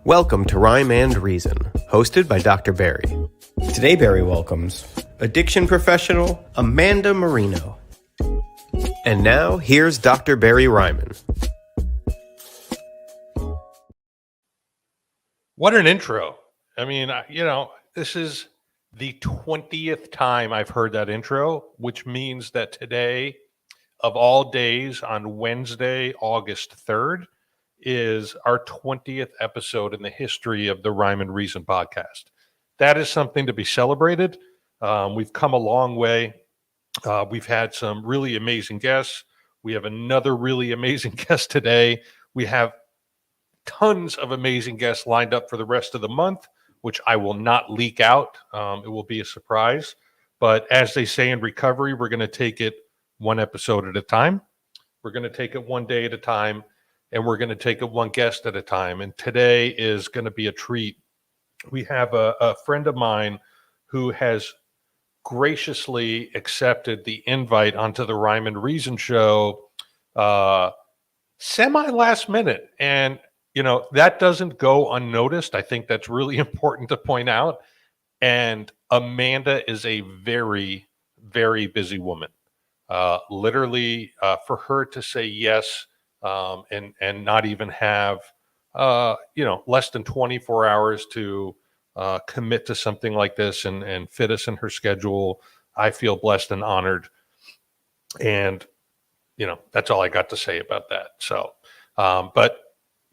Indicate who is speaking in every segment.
Speaker 1: Welcome to Rhyme and Reason, hosted by Dr. Barry. Today, Barry welcomes addiction professional Amanda Marino. And now, here's Dr. Barry Ryman.
Speaker 2: What an intro. I mean, this is the 20th time I've heard that intro, which means that today, of all days, on Wednesday, August 3rd, is our 20th episode in the history of the Rhyme and Reason podcast. That is something to be celebrated. We've come a long way. We've had some really amazing guests. We have another really amazing guest today. We have tons of amazing guests lined up for the rest of the month, which I will not leak out. It will be a surprise. But as they say in recovery, we're going to take it one episode at a time. We're going to take it one day at a time, and we're going to take it one guest at a time. And today is going to be a treat. We have a friend of mine who has graciously accepted the invite onto the Rhyme and Reason show semi last minute. And, that doesn't go unnoticed. I think that's really important to point out. And Amanda is a very, very busy woman. Literally, for her to say yes and not even have, less than 24 hours to commit to something like this and fit us in her schedule, I feel blessed and honored. And, that's all I got to say about that. So, but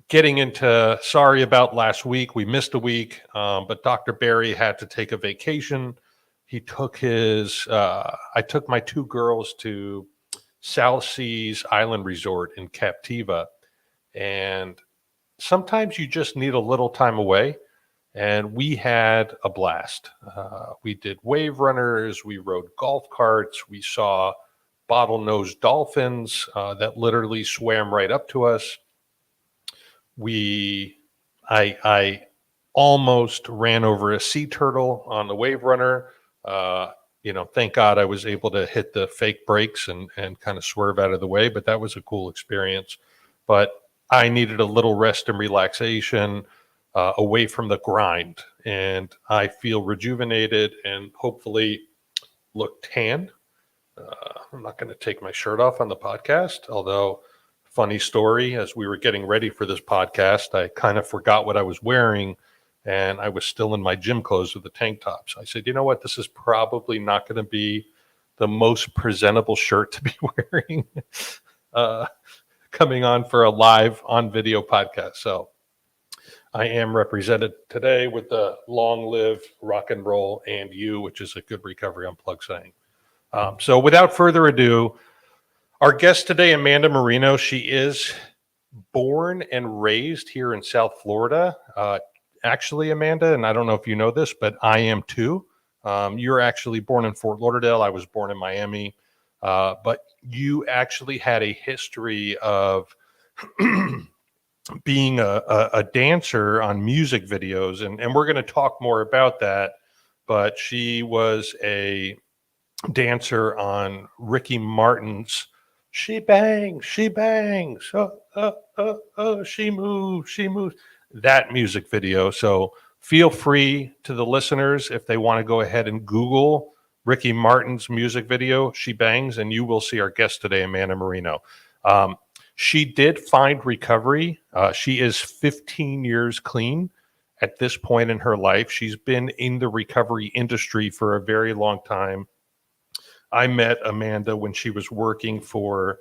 Speaker 2: getting into, sorry about last week. We missed a week, but Dr. Barry had to take a vacation. He took I took my two girls to South Seas Island Resort in Captiva. And sometimes you just need a little time away. And we had a blast. We did wave runners. We rode golf carts. We saw bottlenose dolphins that literally swam right up to us. I almost ran over a sea turtle on the wave runner. Thank God I was able to hit the fake brakes and kind of swerve out of the way, but that was a cool experience. But I needed a little rest and relaxation away from the grind, and I feel rejuvenated and hopefully look tan. I'm not going to take my shirt off on the podcast, although funny story, as we were getting ready for this podcast, I kind of forgot what I was wearing, and I was still in my gym clothes with the tank top. So I said, you know what, this is probably not going to be the most presentable shirt to be wearing coming on for a live on video podcast. So I am represented today with the Long Live Rock and Roll and You, which is a Good Recovery Unplugged saying. So without further ado, our guest today, Amanda Marino, she is born and raised here in South Florida. Actually, Amanda, and I don't know if you know this, but I am too. You're actually born in Fort Lauderdale. I was born in Miami. But you actually had a history of being a dancer on music videos. And we're going to talk more about that. But she was a dancer on Ricky Martin's She Bangs, She Bangs, she moves, she moves. That music video. So feel free to the listeners if they want to go ahead and Google Ricky Martin's music video, She Bangs, and you will see our guest today, Amanda Marino. She did find recovery. She is 15 years clean at this point in her life. She's been in the recovery industry for a very long time. I met Amanda when she was working for,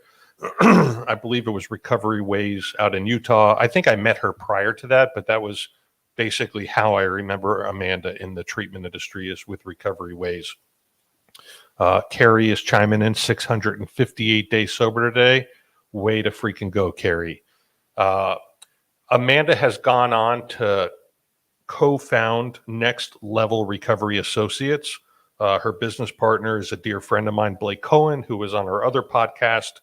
Speaker 2: I believe it was Recovery Ways out in Utah. I think I met her prior to that, but that was basically how I remember Amanda in the treatment industry, is with Recovery Ways. Carrie is chiming in, 658 days sober today. Way to freaking go, Carrie. Amanda has gone on to co-found Next Level Recovery Associates. Her business partner is a dear friend of mine, Blake Cohen, who was on our other podcast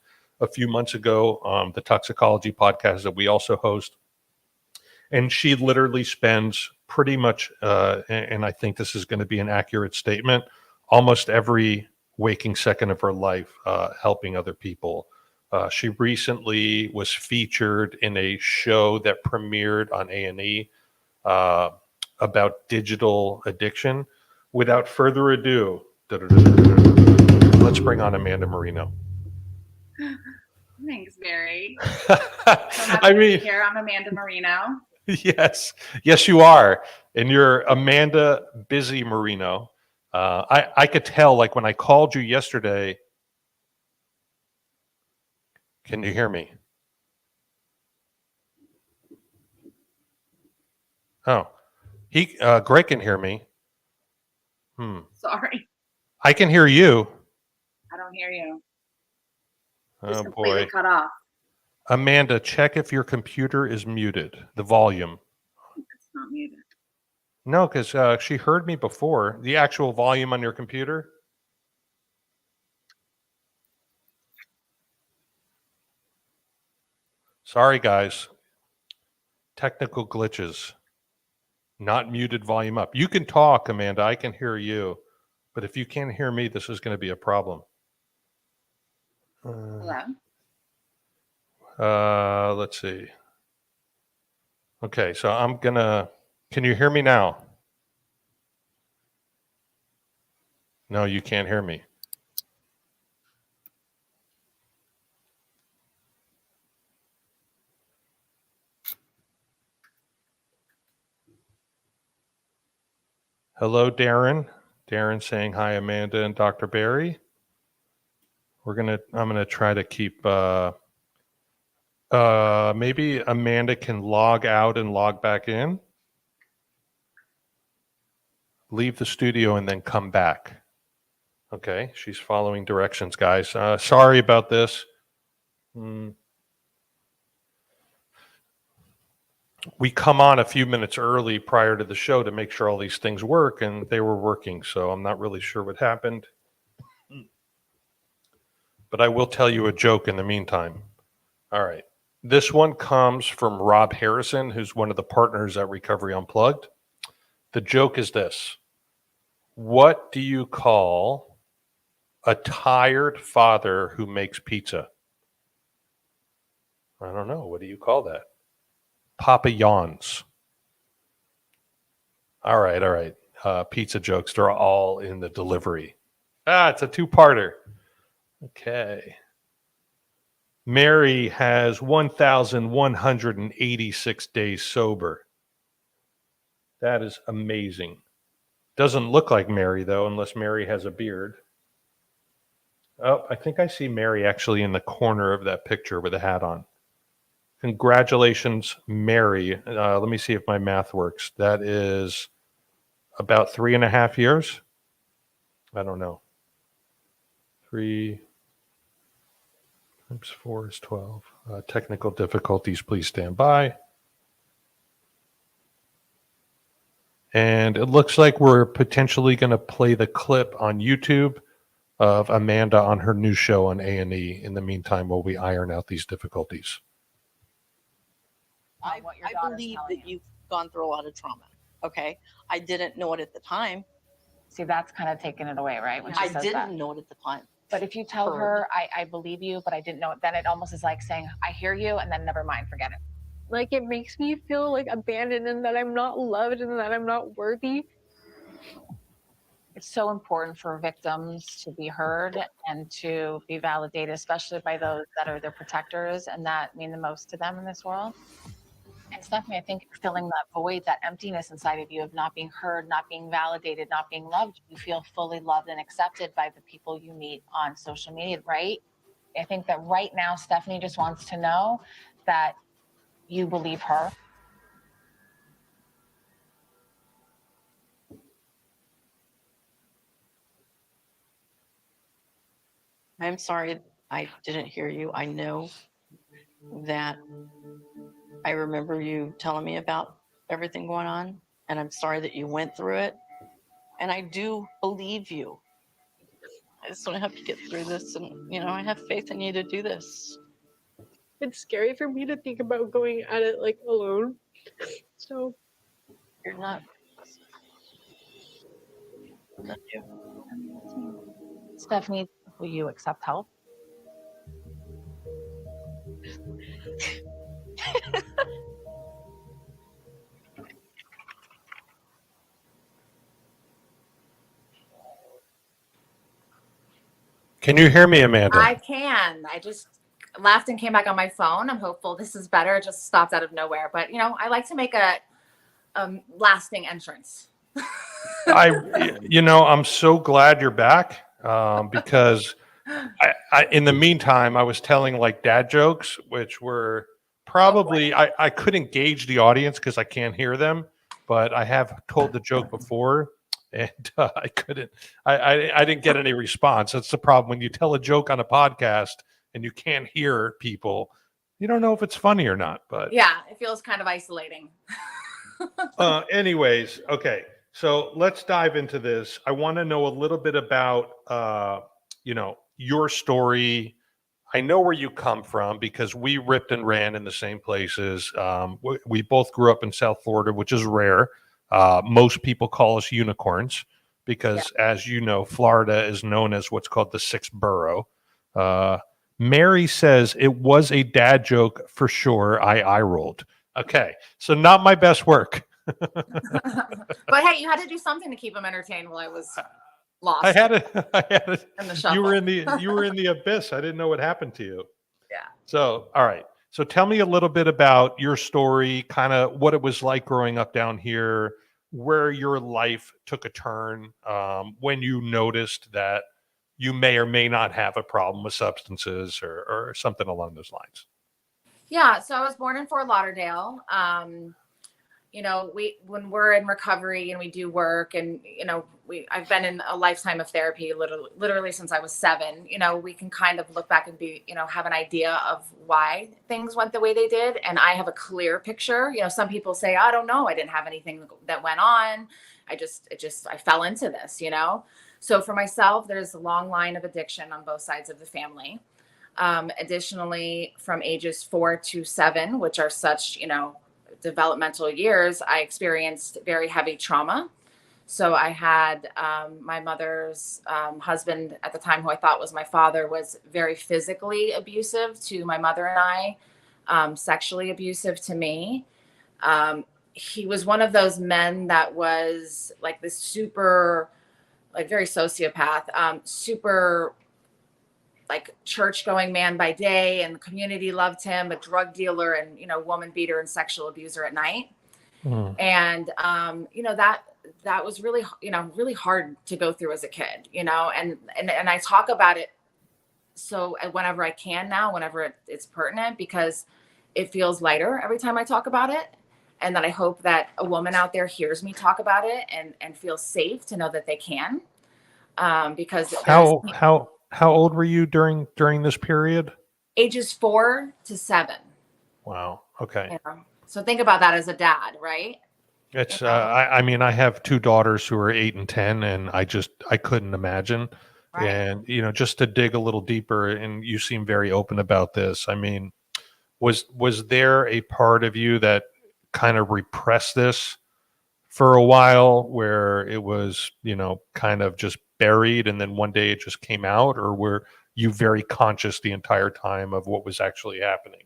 Speaker 2: a few months ago, the Toxicology podcast that we also host. And she literally spends pretty much, and I think this is going to be an accurate statement, almost every waking second of her life helping other people. She recently was featured in a show that premiered on A&E about digital addiction. Without further ado, let's bring on Amanda Marino.
Speaker 3: Thanks, Barry.
Speaker 2: I mean,
Speaker 3: here I'm Amanda Marino.
Speaker 2: yes, you are, and you're Amanda Busy Marino. I could tell, like when I called you yesterday. Can you hear me? Oh, Greg can hear me.
Speaker 3: Sorry,
Speaker 2: I can hear you.
Speaker 3: I don't hear you.
Speaker 2: Oh
Speaker 3: Completely
Speaker 2: boy.
Speaker 3: cut off.
Speaker 2: Amanda, check if your computer is muted, the volume.
Speaker 3: It's not muted.
Speaker 2: No, because she heard me before. The actual volume on your computer. Sorry, guys. Technical glitches. Not muted volume up. You can talk, Amanda. I can hear you. But if you can't hear me, this is going to be a problem.
Speaker 3: Hello?
Speaker 2: Let's see. Okay, so I'm going to... Can you hear me now? No, you can't hear me. Hello, Darren. Darren saying hi, Amanda and Dr. Barry. I'm gonna try to keep. Maybe Amanda can log out and log back in. Leave the studio and then come back. Okay, she's following directions, guys. Sorry about this. We come on a few minutes early prior to the show to make sure all these things work, and they were working, so I'm not really sure what happened. But I will tell you a joke in the meantime. All right. This one comes from Rob Harrison, who's one of the partners at Recovery Unplugged. The joke is this: what do you call a tired father who makes pizza? I don't know. What do you call that? Papa yawns. All right. Pizza jokes, they're all in the delivery. It's a two-parter. Okay. Mary has 1,186 days sober. That is amazing. Doesn't look like Mary, though, unless Mary has a beard. Oh, I think I see Mary actually in the corner of that picture with a hat on. Congratulations, Mary. Let me see if my math works. That is about 3.5 years. I don't know. 3 times 4 is 12. Technical difficulties, please stand by. And it looks like we're potentially going to play the clip on YouTube of Amanda on her new show on A&E in the meantime while we iron out these difficulties.
Speaker 4: I believe that you've gone through a lot of trauma. Okay. I didn't know it at the time.
Speaker 5: See, that's kind of taking it away, right? When she
Speaker 4: I
Speaker 5: says
Speaker 4: didn't
Speaker 5: that.
Speaker 4: know it at the time.
Speaker 5: But if you tell her, I believe you, but I didn't know it, then it almost is like saying, I hear you, and then never mind, forget it.
Speaker 6: Like, it makes me feel like abandoned and that I'm not loved and that I'm not worthy.
Speaker 5: It's so important for victims to be heard and to be validated, especially by those that are their protectors and that mean the most to them in this world. And Stephanie, I think filling that void, that emptiness inside of you of not being heard, not being validated, not being loved, you feel fully loved and accepted by the people you meet on social media, right? I think that right now, Stephanie just wants to know that you believe her.
Speaker 4: I'm sorry I didn't hear you. I know that I remember you telling me about everything going on, and I'm sorry that you went through it. And I do believe you. I just want to have to get through this, and I have faith in you to do this.
Speaker 6: It's scary for me to think about going at it like alone. So
Speaker 4: You're not. Not you.
Speaker 5: Stephanie, will you accept help?
Speaker 2: Can you hear me, Amanda?
Speaker 7: I can. I just left and came back on my phone. I'm hopeful this is better. It just stopped out of nowhere. But, I like to make a lasting entrance.
Speaker 2: I'm so glad you're back because I, in the meantime, I was telling like dad jokes, which were probably, I couldn't gauge the audience because I can't hear them, but I have told the joke before. And I couldn't. I didn't get any response. That's the problem when you tell a joke on a podcast and you can't hear people. You don't know if it's funny or not. But
Speaker 7: yeah, it feels kind of isolating.
Speaker 2: Anyways, okay. So let's dive into this. I want to know a little bit about your story. I know where you come from because we ripped and ran in the same places. We both grew up in South Florida, which is rare. Most people call us unicorns because, as you know, Florida is known as what's called the sixth borough. Mary says it was a dad joke for sure. I rolled. Okay, so not my best work.
Speaker 7: But hey, you had to do something to keep him entertained while I was lost.
Speaker 2: I had it.
Speaker 7: In the shuffle.
Speaker 2: You were in the abyss. I didn't know what happened to you.
Speaker 7: Yeah.
Speaker 2: So, all right. So tell me a little bit about your story, kind of what it was like growing up down here, where your life took a turn, when you noticed that you may or may not have a problem with substances or something along those lines.
Speaker 7: Yeah. So I was born in Fort Lauderdale. When we're in recovery and we do work and, I've been in a lifetime of therapy, literally since I was 7, we can kind of look back and have an idea of why things went the way they did. And I have a clear picture. Some people say, I don't know. I didn't have anything that went on. I fell into this, So for myself, there's a long line of addiction on both sides of the family. Additionally, from ages 4 to 7, which are such, developmental years, I experienced very heavy trauma. So I had my mother's husband at the time, who I thought was my father, was very physically abusive to my mother and I, sexually abusive to me. He was one of those men that was like this super, like very sociopath, super like church going man by day, and the community loved him, a drug dealer and, woman beater and sexual abuser at night. And, that was really, really hard to go through as a kid, and I talk about it. So whenever I can now, whenever it's pertinent, because it feels lighter every time I talk about it. And that I hope that a woman out there hears me talk about it and feels safe to know that they can. Because
Speaker 2: how old were you during this period?
Speaker 7: Ages 4 to 7.
Speaker 2: Wow. Okay.
Speaker 7: So think about that as a dad, right?
Speaker 2: It's I have 2 daughters who are 8 and 10, and I couldn't imagine. Right. And just to dig a little deeper, and you seem very open about this. I mean, was there a part of you that kind of repressed this for a while, where it was kind of just buried, and then one day it just came out, or were you very conscious the entire time of what was actually happening?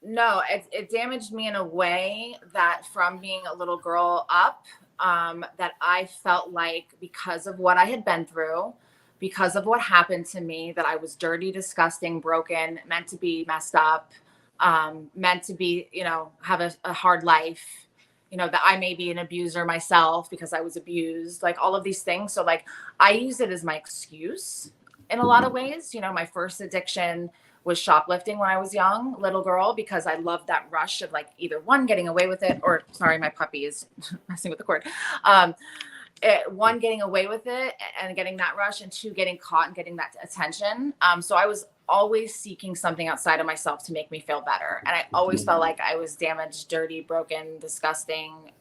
Speaker 7: No, it damaged me in a way that from being a little girl up, that I felt like because of what I had been through, because of what happened to me, that I was dirty, disgusting, broken, meant to be messed up, meant to be, have a hard life, that I may be an abuser myself because I was abused, like all of these things. So like I use it as my excuse in a lot of ways. My first addiction was shoplifting when I was young, little girl, because I loved that rush of like either one, getting away with it, or sorry, my puppy is messing with the cord. One, getting away with it and getting that rush, and 2, getting caught and getting that attention. So I was always seeking something outside of myself to make me feel better. And I always felt like I was damaged, dirty, broken, disgusting.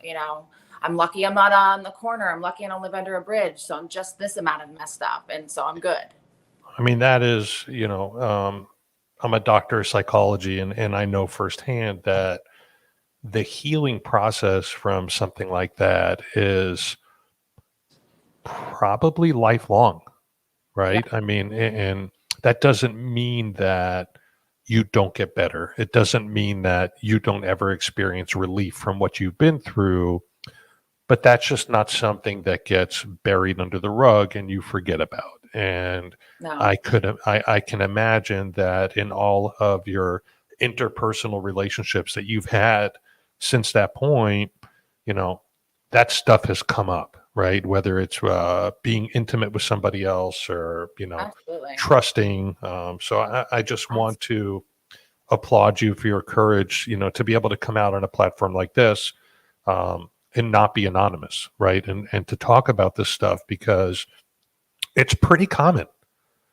Speaker 7: I'm lucky I'm not on the corner. I'm lucky I don't live under a bridge. So I'm just this amount of messed up. And so I'm good.
Speaker 2: I mean, that is, I'm a doctor of psychology, and I know firsthand that the healing process from something like that is probably lifelong, right? Yeah. I mean, and that doesn't mean that you don't get better. It doesn't mean that you don't ever experience relief from what you've been through, but that's just not something that gets buried under the rug and you forget about. And
Speaker 7: No.
Speaker 2: I can imagine that in all of your interpersonal relationships that you've had since that point, you know, that stuff has come up, right? Whether it's being intimate with somebody else or, you know,
Speaker 7: Absolutely.
Speaker 2: trusting. So I just want to applaud you for your courage, you know, to be able to come out on a platform like this and not be anonymous, right? And to talk about this stuff because it's pretty common.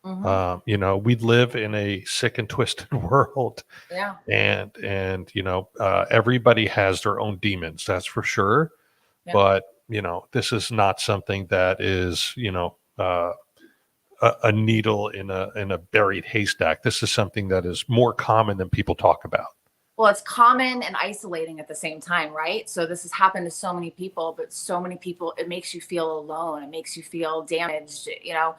Speaker 7: Mhm.
Speaker 2: You know, we live in a sick and twisted world,
Speaker 7: Yeah.
Speaker 2: and you know, everybody has their own demons, that's for sure.
Speaker 7: Yeah.
Speaker 2: But you know, this is not something that is, you know, a needle in a buried haystack. This is something that is more common than people talk about.
Speaker 7: Well, it's common and isolating at the same time, right? So this has happened to so many people, but so many people, it makes you feel alone. It makes you feel damaged, you know?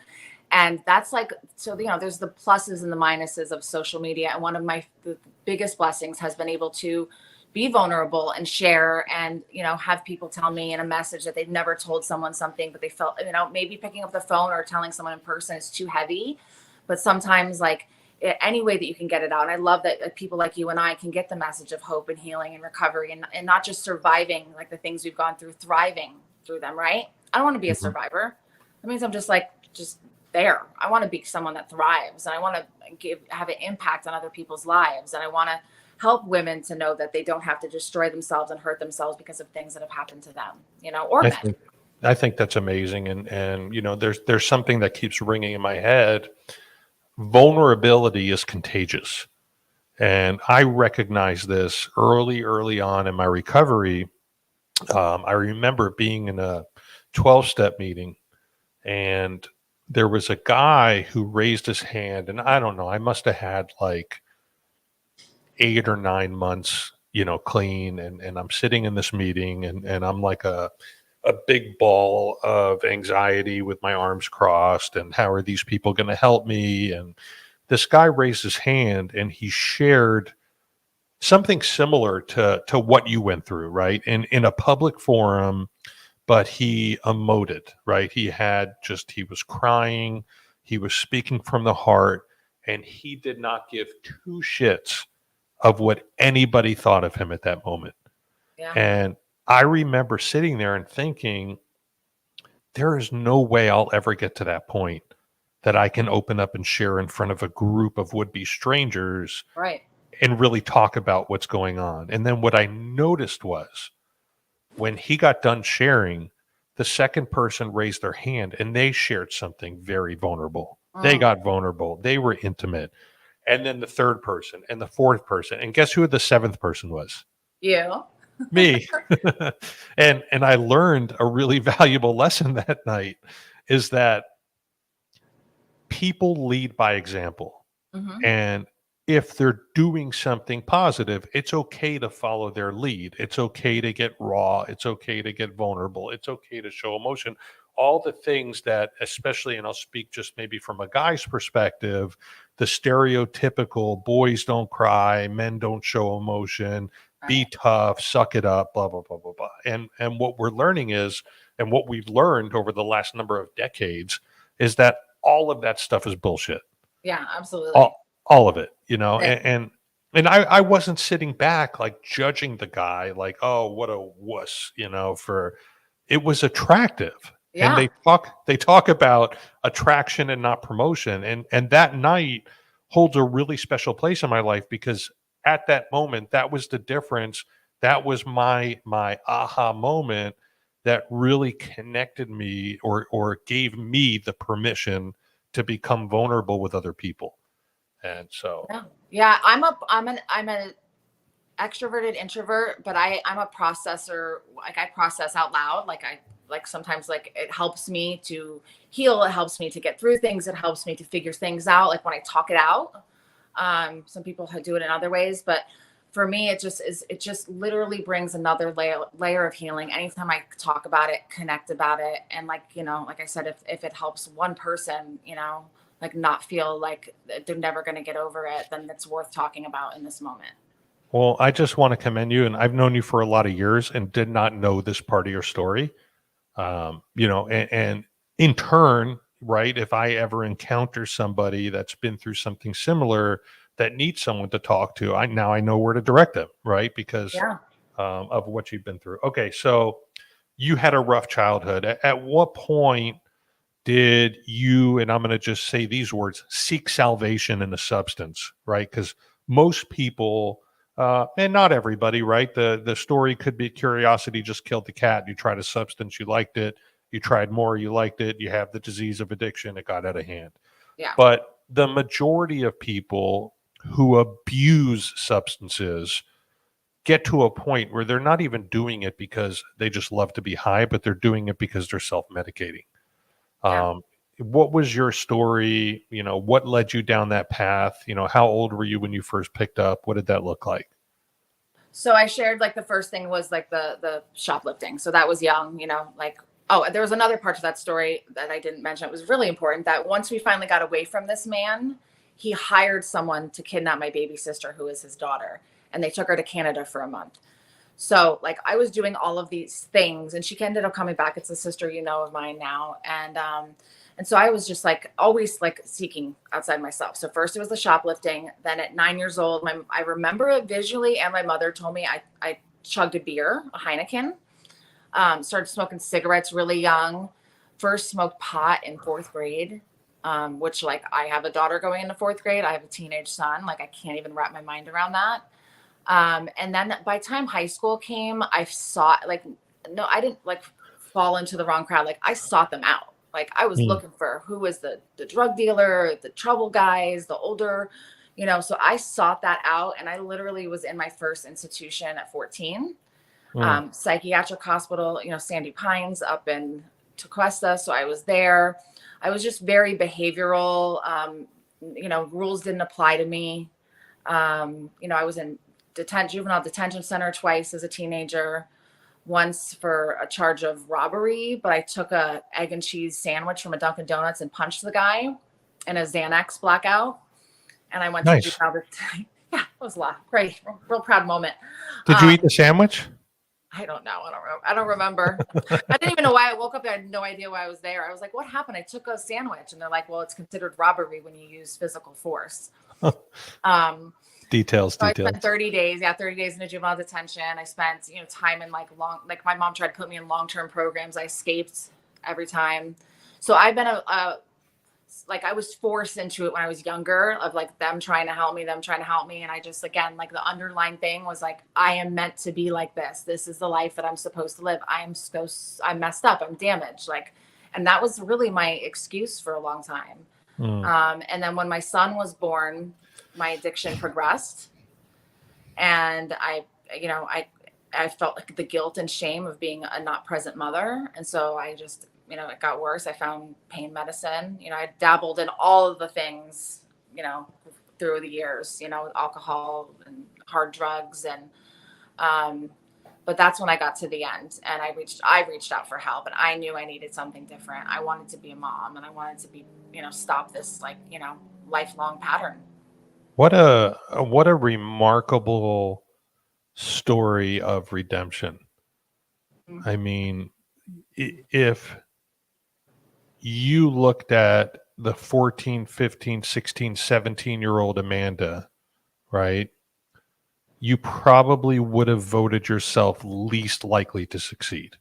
Speaker 7: And that's like, so, you know, there's the pluses and the minuses of social media. And one of the biggest blessings has been able to be vulnerable and share and, you know, have people tell me in a message that they've never told someone something, but they felt, you know, maybe picking up the phone or telling someone in person is too heavy. But sometimes, like, any way that you can get it out. And I love that people like you and I can get the message of hope and healing and recovery and not just surviving like the things we've gone through, thriving through them, right? I don't want to be a
Speaker 2: Mhm.
Speaker 7: survivor. That means I'm just there. I want to be someone that thrives and I want to have an impact on other people's lives. And I want to help women to know that they don't have to destroy themselves and hurt themselves because of things that have happened to them, you know, or
Speaker 2: I
Speaker 7: men.
Speaker 2: think I think that's amazing, and you know, there's something that keeps ringing in my head. Vulnerability is contagious, and I recognize this early on in my recovery. I remember being in a 12-step meeting, and there was a guy who raised his hand, and I don't know, I must have had like 8 or 9 months, you know, clean, and I'm sitting in this meeting, and I'm like a big ball of anxiety with my arms crossed, and how are these people going to help me? And this guy raised his hand and he shared something similar to what you went through, right? In a public forum, but he emoted, right? He was crying, he was speaking from the heart, and he did not give two shits of what anybody thought of him at that moment.
Speaker 7: Yeah.
Speaker 2: And I remember sitting there and thinking, there is no way I'll ever get to that point that I can open up and share in front of a group of would be strangers
Speaker 7: Right.
Speaker 2: and really talk about what's going on. And then what I noticed was when he got done sharing, the second person raised their hand and they shared something very vulnerable. They
Speaker 7: Mm.
Speaker 2: got vulnerable, they were intimate. And then the third person and the fourth person. And guess who the seventh person was?
Speaker 7: You.
Speaker 2: Me. And I learned a really valuable lesson that night is that people lead by example.
Speaker 7: Mm-hmm.
Speaker 2: And if they're doing something positive, it's okay to follow their lead. It's okay to get raw. It's okay to get vulnerable. It's okay to show emotion. All the things that, especially, and I'll speak just maybe from a guy's perspective, the stereotypical boys don't cry, men don't show emotion, be tough, suck it up, blah, blah, blah, blah, blah. And what we're learning is, and what we've learned over the last number of decades, is that all of that stuff is bullshit.
Speaker 7: Yeah, absolutely.
Speaker 2: All of it, you know,
Speaker 7: Yeah.
Speaker 2: and I wasn't sitting back like judging the guy like, oh, what a wuss, you know, for it was attractive. And
Speaker 7: Yeah.
Speaker 2: they talk about attraction and not promotion. And that night holds a really special place in my life because at that moment, that was the difference. That was my aha moment that really connected me or gave me the permission to become vulnerable with other people. And so,
Speaker 7: Yeah. Yeah. I'm an extroverted introvert, but I'm a processor. Like I process out loud. Like sometimes like it helps me to heal. It helps me to get through things. It helps me to figure things out. Like when I talk it out. Some people do it in other ways, but for me, it just literally brings another layer of healing. Anytime I talk about it, connect about it. And like, you know, like I said, if it helps one person, you know, like not feel like they're never going to get over it, then it's worth talking about in this moment.
Speaker 2: well, I just want to commend you. And I've known you for a lot of years and did not know this part of your story. You know, and in turn, right? If I ever encounter somebody that's been through something similar that needs someone to talk to, I know where to direct them, right? Because
Speaker 7: Yeah.
Speaker 2: of what you've been through. Okay, so you had a rough childhood. At what point did you, and I'm going to just say these words, seek salvation in a substance, right? Because most people, and not everybody, right? The story could be curiosity just killed the cat. You tried a substance, you liked it. You tried more, you liked it. You have the disease of addiction, it got out of hand.
Speaker 7: Yeah.
Speaker 2: But the majority of people who abuse substances get to a point where they're not even doing it because they just love to be high, but they're doing it because they're self-medicating.
Speaker 7: Yeah.
Speaker 2: What was your story? What led you down that path? How old were you when you first picked up? What did that look like?
Speaker 7: So I shared, like, the first thing was like the shoplifting. So that was young, like, oh, there was another part to that story that I didn't mention. It was really important that once we finally got away from this man, he hired someone to kidnap my baby sister, who is his daughter, and they took her to Canada for a month. So, like, I was doing all of these things, and she ended up coming back. It's a sister, of mine now. And so I was just, like, always, like, seeking outside myself. So first it was the shoplifting. Then at 9 years old, I remember it visually, and my mother told me I chugged a beer, a Heineken. Started smoking cigarettes really young. First smoked pot in fourth grade, which, like, I have a daughter going into fourth grade. I have a teenage son. Like, I can't even wrap my mind around that. And then by the time high school came, I saw, like, no, I didn't, like, fall into the wrong crowd. Like, I sought them out. Like, I was looking for who was the drug dealer, the trouble guys, the older, so I sought that out. And I literally was in my first institution at 14, psychiatric hospital, Sandy Pines up in Tequesta. So I was there. I was just very behavioral. Rules didn't apply to me. I was in juvenile detention center twice as a teenager, once for a charge of robbery, but I took a egg and cheese sandwich from a Dunkin' Donuts and punched the guy in a Xanax blackout. And I went to
Speaker 2: Nice.
Speaker 7: juvenile. Yeah, it was a lot. Great, real proud moment.
Speaker 2: Did you eat the sandwich?
Speaker 7: I don't know. I don't remember. I didn't even know why I woke up there. I had no idea why I was there. I was like, what happened? I took a sandwich. And they're like, well, it's considered robbery when you use physical force.
Speaker 2: Details.
Speaker 7: So I spent 30 days in a juvenile detention. I spent, time in, like, my mom tried to put me in long-term programs. I escaped every time. So I've been I was forced into it when I was younger, of, like, them trying to help me. And I just, again, like, the underlying thing was, like, I am meant to be like this. This is the life that I'm supposed to live. I'm messed up. I'm damaged. Like, and that was really my excuse for a long time. And then when my son was born, my addiction progressed, and I felt like the guilt and shame of being a not present mother. And so I just, it got worse. I found pain medicine. I dabbled in all of the things, through the years, alcohol and hard drugs. And, but that's when I got to the end, and I reached out for help, and I knew I needed something different. I wanted to be a mom, and I wanted to be, stop this, like, lifelong pattern.
Speaker 2: What a remarkable story of redemption. I mean, if you looked at the 14, 15, 16, 17-year-old Amanda, right, you probably would have voted yourself least likely to succeed.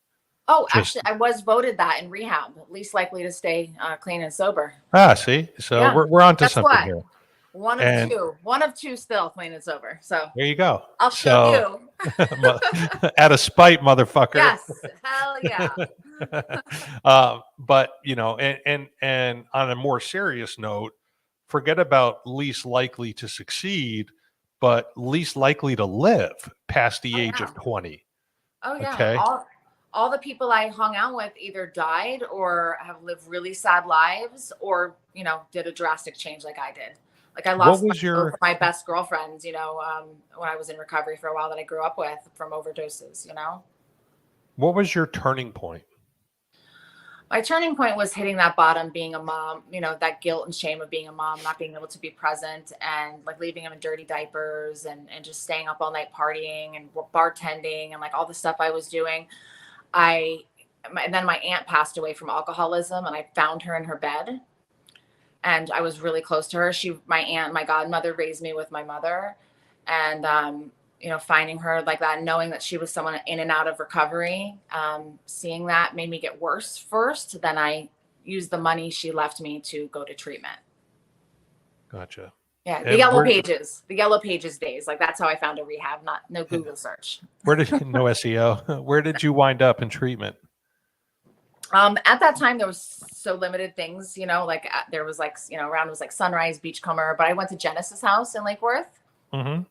Speaker 7: Oh, actually, I was voted that in rehab, least likely to stay clean and sober.
Speaker 2: See? So
Speaker 7: Yeah.
Speaker 2: we're on to
Speaker 7: Guess
Speaker 2: something
Speaker 7: what?
Speaker 2: here.
Speaker 7: One of two still clean and sober. So
Speaker 2: There you go.
Speaker 7: I'll show you.
Speaker 2: Out of spite, motherfucker.
Speaker 7: Yes, hell yeah.
Speaker 2: But and on a more serious note, forget about least likely to succeed, but least likely to live past the age of 20.
Speaker 7: Oh yeah.
Speaker 2: Okay.
Speaker 7: All the people I hung out with either died or have lived really sad lives, or did a drastic change like I did. Like, I lost my best girlfriends, when I was in recovery for a while, that I grew up with from overdoses.
Speaker 2: What was your turning point?
Speaker 7: My turning point was hitting that bottom, being a mom, that guilt and shame of being a mom, not being able to be present, and, like, leaving them in dirty diapers, and just staying up all night partying and bartending and, like, all the stuff I was doing. I and then my aunt passed away from alcoholism, and I found her in her bed, and I was really close to her. My aunt, my godmother, raised me with my mother, and finding her like that, knowing that she was someone in and out of recovery, seeing that made me get worse first. Then I used the money she left me to go to treatment.
Speaker 2: Gotcha.
Speaker 7: Yeah, the
Speaker 2: And
Speaker 7: yellow pages days. Like that's how I found a rehab, no Google search.
Speaker 2: no SEO? Where did you wind up in treatment?
Speaker 7: At that time there was so limited things, like there was like, around was like Sunrise, Beachcomber, but I went to Genesis House in Lake Worth.
Speaker 2: Mm-hmm.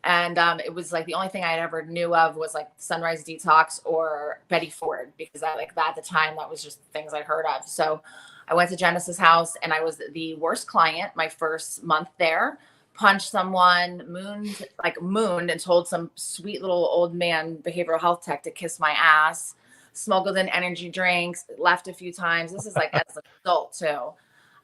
Speaker 7: And it was like the only thing I ever knew of was like Sunrise Detox or Betty Ford, because I like that at the time, that was just things I heard of. So I went to Genesis House and I was the worst client my first month there. Punched someone, mooned and told some sweet little old man behavioral health tech to kiss my ass, smuggled in energy drinks, left a few times. This is like as an adult too.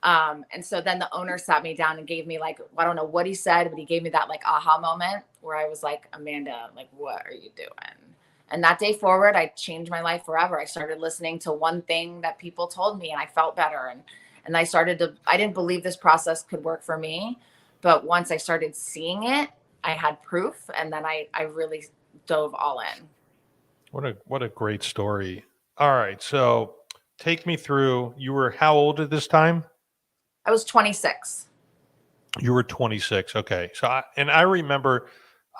Speaker 7: And so then the owner sat me down and gave me like, I don't know what he said, but he gave me that like aha moment where I was like, Amanda, like, what are you doing? And that day forward, I changed my life forever. I started listening to one thing that people told me and I felt better. And I didn't believe this process could work for me. But once I started seeing it, I had proof. And then I really dove all in.
Speaker 2: What a great story. All right. So take me through, you were how old at this time?
Speaker 7: I was 26.
Speaker 2: You were 26. Okay. So I remember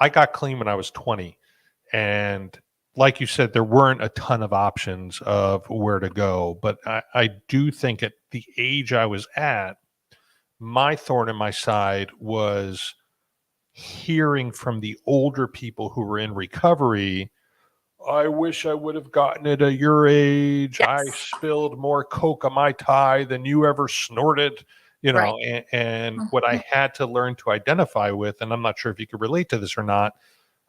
Speaker 2: I got clean when I was 20. And like you said, there weren't a ton of options of where to go. But I do think at the age I was at, my thorn in my side was hearing from the older people who were in recovery. I wish I would have gotten it at your age.
Speaker 7: Yes.
Speaker 2: I spilled more Coke on my tie than you ever snorted,
Speaker 7: Right.
Speaker 2: and what I had to learn to identify with, and I'm not sure if you could relate to this or not,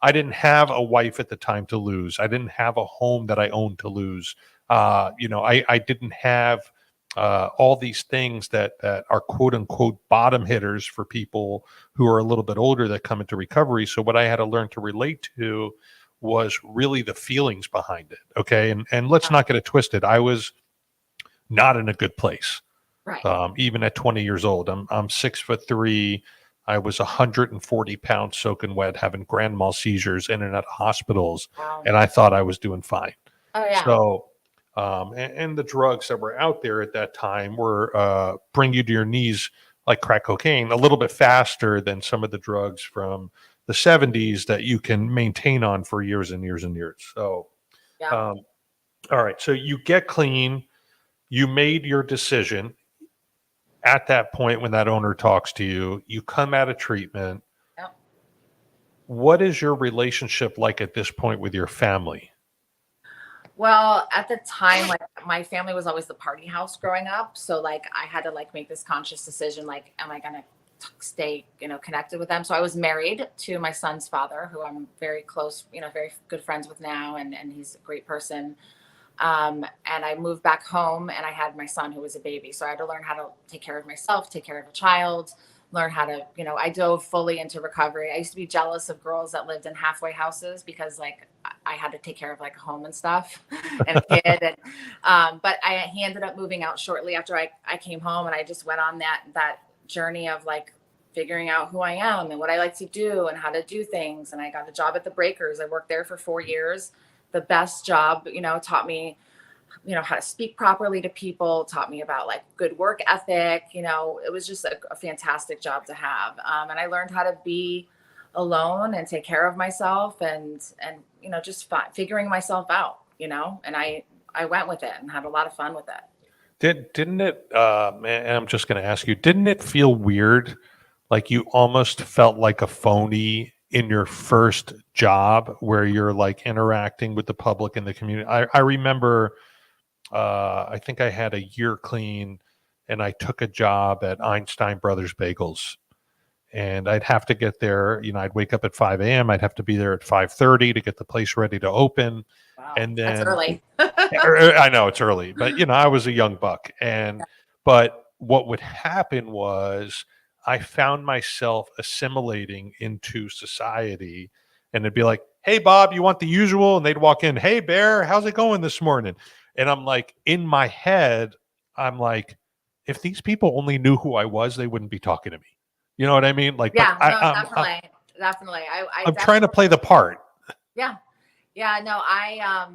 Speaker 2: I didn't have a wife at the time to lose. I didn't have a home that I owned to lose. I didn't have all these things that are quote unquote bottom hitters for people who are a little bit older that come into recovery. So what I had to learn to relate to was really the feelings behind it. Okay. And let's not get it twisted. I was not in a good place.
Speaker 7: Right.
Speaker 2: Even at 20 years old, I'm 6'3". I was 140 pounds soaking wet, having grand mal seizures in and out of hospitals.
Speaker 7: Wow.
Speaker 2: And I thought I was doing fine.
Speaker 7: Oh yeah.
Speaker 2: So, and the drugs that were out there at that time were bring you to your knees like crack cocaine a little bit faster than some of the drugs from the 70s that you can maintain on for years and years and years. So,
Speaker 7: Yeah.
Speaker 2: all right. So you get clean, you made your decision at that point when that owner talks to you, you come out of treatment.
Speaker 7: Yep.
Speaker 2: What is your relationship like at this point with your family?
Speaker 7: Well, at the time, like my family was always the party house growing up. So like I had to like make this conscious decision, like, am I going to stay, connected with them? So I was married to my son's father, who I'm very close, very good friends with now. And he's a great person. And I moved back home and I had my son who was a baby. So I had to learn how to take care of myself, take care of a child, learn how to, I dove fully into recovery. I used to be jealous of girls that lived in halfway houses because like I had to take care of like a home and stuff and a kid. But he ended up moving out shortly after I came home, and I just went on that journey of like figuring out who I am and what I like to do and how to do things. And I got a job at the Breakers. I worked there for 4 years. The best job, taught me, how to speak properly to people, taught me about like good work ethic. It was just a fantastic job to have. And I learned how to be alone and take care of myself and just figuring myself out, and I went with it and had a lot of fun with it.
Speaker 2: Didn't it, and I'm just going to ask you, didn't it feel weird? Like you almost felt like a phony in your first job where you're like interacting with the public and the community. I remember, I think I had a year clean and I took a job at Einstein Brothers Bagels, and I'd have to get there. I'd wake up at 5 a.m. I'd have to be there at 5:30 to get the place ready to open.
Speaker 7: Wow,
Speaker 2: and then
Speaker 7: that's early.
Speaker 2: I know it's early, but I was a young buck. But what would happen was I found myself assimilating into society, and it'd be like, hey, Bob, you want the usual? And they'd walk in, hey, Bear, how's it going this morning? And I'm like, in my head, I'm like, if these people only knew who I was, they wouldn't be talking to me. You know what I mean? Like,
Speaker 7: Yeah,
Speaker 2: but
Speaker 7: no,
Speaker 2: I'm
Speaker 7: definitely.
Speaker 2: I'm trying to play the part.
Speaker 7: Yeah. Yeah, no, I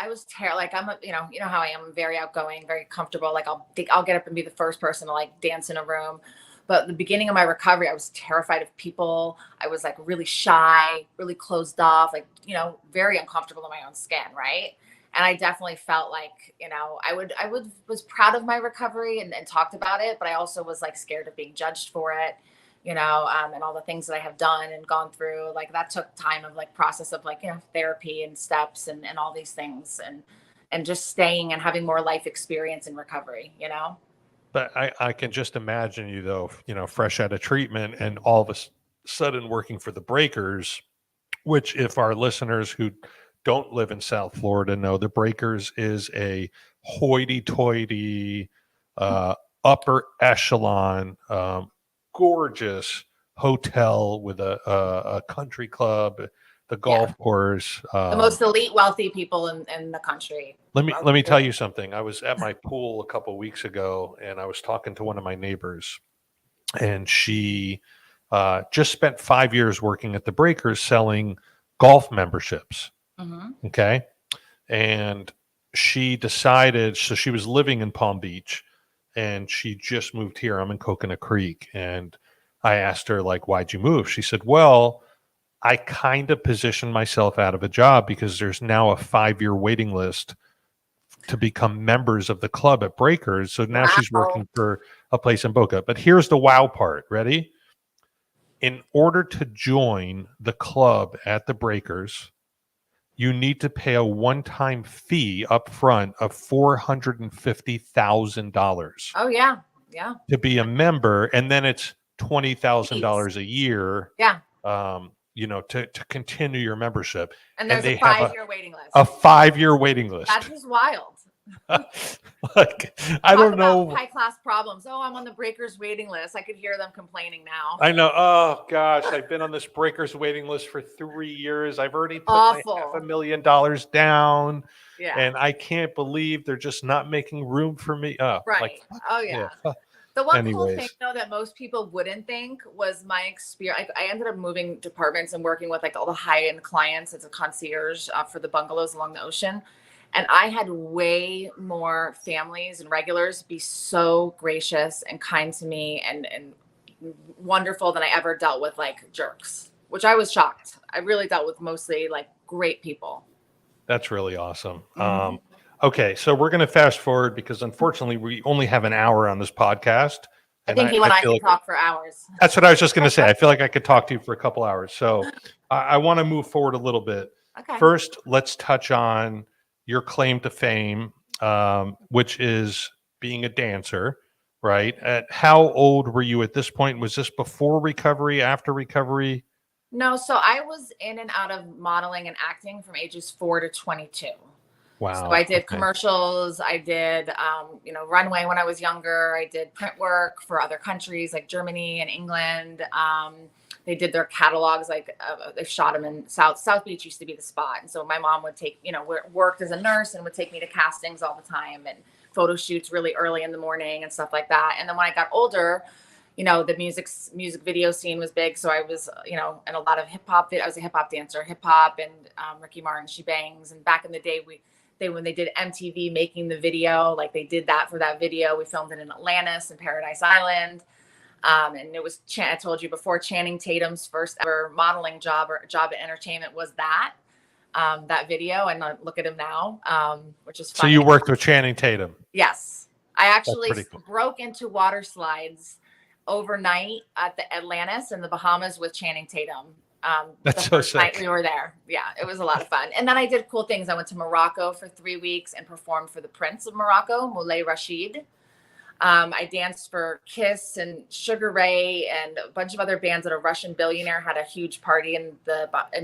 Speaker 7: was terrible. Like you know how I am. I'm very outgoing, very comfortable. Like I'll get up and be the first person to like dance in a room. But the beginning of my recovery, I was terrified of people. I was like really shy, really closed off, like, very uncomfortable in my own skin, right? And I definitely felt like, was proud of my recovery and talked about it, but I also was like scared of being judged for it, and all the things that I have done and gone through. Like that took time of like process of like, therapy and steps and all these things and just staying and having more life experience in recovery.
Speaker 2: But I can just imagine you though, fresh out of treatment and all of a sudden working for the Breakers, which if our listeners who don't live in South Florida know, the Breakers is a hoity-toity, upper echelon, gorgeous hotel with a country club, the golf course.
Speaker 7: The most elite, wealthy people in the country.
Speaker 2: Let me tell you something. I was at my pool a couple weeks ago, and I was talking to one of my neighbors, and she just spent 5 years working at the Breakers selling golf memberships.
Speaker 7: Mm-hmm.
Speaker 2: Okay, and she decided. So she was living in Palm Beach, and she just moved here. I'm in Coconut Creek, and I asked her like, "Why'd you move?" She said, "Well, I kind of positioned myself out of a job because there's now a 5-year waiting list to become members of the club at Breakers. So now she's working for a place in Boca." But here's the wow part. Ready? In order to join the club at the Breakers, you need to pay a one-time fee up front of $450,000
Speaker 7: Oh yeah. Yeah.
Speaker 2: to be a member, and then it's $20,000 a year.
Speaker 7: Yeah.
Speaker 2: To continue your membership.
Speaker 7: And there's
Speaker 2: they
Speaker 7: a
Speaker 2: have
Speaker 7: 5-year waiting list.
Speaker 2: a 5-year waiting list.
Speaker 7: That's just wild.
Speaker 2: Like, I don't know.
Speaker 7: High class problems. Oh, I'm on the Breakers waiting list. I could hear them complaining now.
Speaker 2: I know. Oh gosh, I've been on this Breakers waiting list for 3 years. I've already put
Speaker 7: Awful.
Speaker 2: my $500,000 down,
Speaker 7: Yeah.
Speaker 2: and I can't believe they're just not making room for me.
Speaker 7: Right.
Speaker 2: Like,
Speaker 7: Oh yeah.
Speaker 2: yeah.
Speaker 7: The one cool
Speaker 2: Anyways.
Speaker 7: thing though that most people wouldn't think was my experience. I ended up moving departments and working with like all the high-end clients as a concierge for the bungalows along the ocean. And I had way more families and regulars be so gracious and kind to me and wonderful than I ever dealt with like jerks, which I was shocked. I really dealt with mostly like great people.
Speaker 2: That's really awesome.
Speaker 7: Mhm.
Speaker 2: Okay, so we're going to fast forward because unfortunately we only have an hour on this podcast.
Speaker 7: I think you and I
Speaker 2: feel
Speaker 7: could
Speaker 2: like
Speaker 7: talk for hours.
Speaker 2: that's what I was just going to say. I feel like I could talk to you for a couple hours. So I want to move forward a little bit.
Speaker 7: Okay.
Speaker 2: First, let's touch on your claim to fame, which is being a dancer, right? At how old were you at this point? Was this before recovery, after recovery?
Speaker 7: No, so I was in and out of modeling and acting from ages 4 to 22.
Speaker 2: Wow.
Speaker 7: So I did
Speaker 2: okay.
Speaker 7: commercials. I did, runway when I was younger. I did print work for other countries like Germany and England. They did their catalogs, like they shot them in South Beach used to be the spot. And so my mom would take, worked as a nurse and would take me to castings all the time and photo shoots really early in the morning and stuff like that. And then when I got older, the music video scene was big. So I was, in a lot of hip hop. I was a hip hop dancer, hip hop and Ricky Martin, She Bangs. And back in the day, when they did MTV making the video, like they did that for that video. We filmed it in Atlantis and Paradise Island. And it was, I told you before, Channing Tatum's first ever modeling job at entertainment was that video. And look at him now, which is funny.
Speaker 2: So you worked with Channing Tatum?
Speaker 7: Yes. I actually
Speaker 2: cool.
Speaker 7: broke into water slides overnight at the Atlantis in the Bahamas with Channing Tatum.
Speaker 2: That's
Speaker 7: the
Speaker 2: so
Speaker 7: first
Speaker 2: sick.
Speaker 7: night we were there. Yeah, it was a lot of fun. And then I did cool things. I went to Morocco for 3 weeks and performed for the Prince of Morocco, Moulay Rashid. I danced for Kiss and Sugar Ray and a bunch of other bands that a Russian billionaire had a huge party in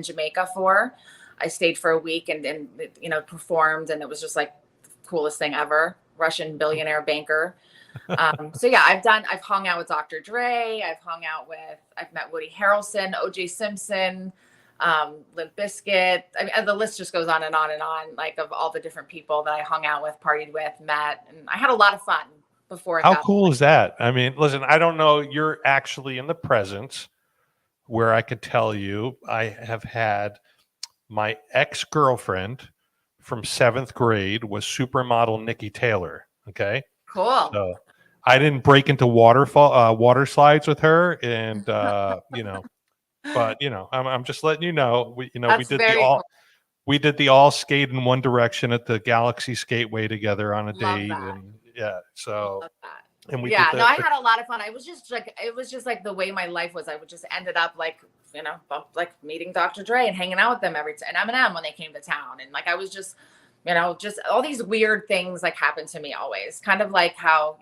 Speaker 7: Jamaica for. I stayed for a week and performed, and it was just like the coolest thing ever. Russian billionaire banker. So yeah, I've hung out with Dr. Dre. I've met Woody Harrelson, OJ Simpson. Limp Bizkit. I mean, the list just goes on and on and on, like of all the different people that I hung out with, partied with, met, and I had a lot of fun before it
Speaker 2: How
Speaker 7: got.
Speaker 2: cool is that? I mean, listen, I don't know. You're actually in the presence where I could tell you I have had my ex-girlfriend from 7th grade was supermodel Nikki Taylor. Okay.
Speaker 7: Cool.
Speaker 2: So I didn't break into water slides with her. And, but I'm just letting you know, we
Speaker 7: That's very cool.
Speaker 2: we did the all skate in one direction at the Galaxy Skateway together on a
Speaker 7: Love
Speaker 2: date.
Speaker 7: that.
Speaker 2: And yeah, so,
Speaker 7: Love that.
Speaker 2: and we
Speaker 7: Yeah,
Speaker 2: did
Speaker 7: no, I had a lot of fun. It was just like the way my life was. I would just ended up like, like meeting Dr. Dre and hanging out with them and Eminem when they came to town. And like, I was just, just all these weird things like happened to me always. Kind of like how,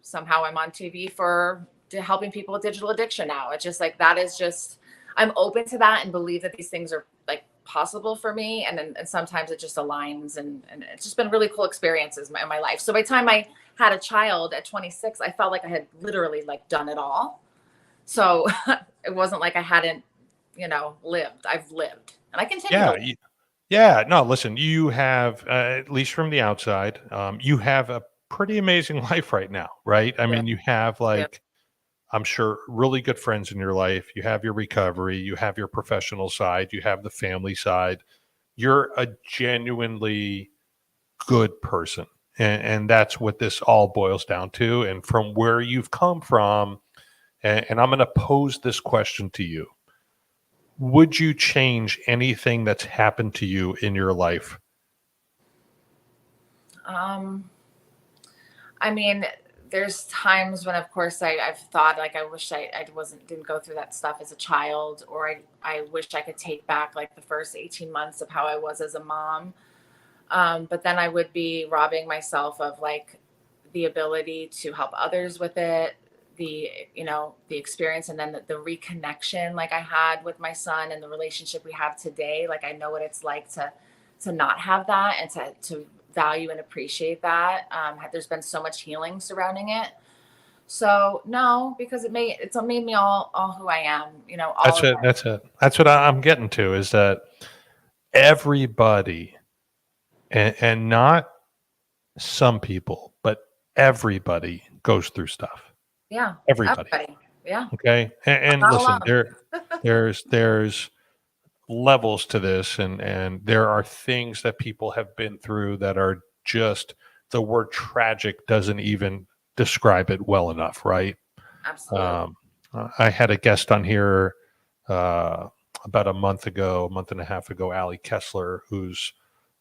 Speaker 7: somehow I'm on TV for helping people with digital addiction now. It's just like, that is just, I'm open to that and believe that these things are like possible for me. And sometimes it just aligns and it's just been really cool experiences in my life. So by the time I had a child at 26, I felt like I had literally like done it all. So it wasn't like I hadn't, lived. I've lived and I continue.
Speaker 2: Yeah.
Speaker 7: to live.
Speaker 2: Yeah. No, listen, you have, at least from the outside, you have a pretty amazing life right now, right? I mean, you have like, I'm sure, really good friends in your life. You have your recovery, you have your professional side, you have the family side. You're a genuinely good person. And that's what this all boils down to. And from where you've come from, and I'm going to pose this question to you. Would you change anything that's happened to you in your life?
Speaker 7: I mean, there's times when, of course, I've thought like I wish I didn't go through that stuff as a child, or I wish I could take back like the first 18 months of how I was as a mom. But then I would be robbing myself of like the ability to help others with it, the experience, and then the reconnection like I had with my son and the relationship we have today. Like I know what it's like to not have that and to value and appreciate that. There's been so much healing surrounding it. So no, because it's made me all who I am, all
Speaker 2: That's
Speaker 7: of
Speaker 2: it.
Speaker 7: it.
Speaker 2: That's it. That's what I'm getting to, is that everybody, and not some people, but everybody goes through stuff.
Speaker 7: Yeah.
Speaker 2: Everybody.
Speaker 7: Yeah.
Speaker 2: Okay. And
Speaker 7: Not
Speaker 2: listen,
Speaker 7: alone.
Speaker 2: there's levels to this, and there are things that people have been through that are just, the word tragic doesn't even describe it well enough, right?
Speaker 7: Absolutely.
Speaker 2: I had a guest on here about a month and a half ago, Allie Kessler, whose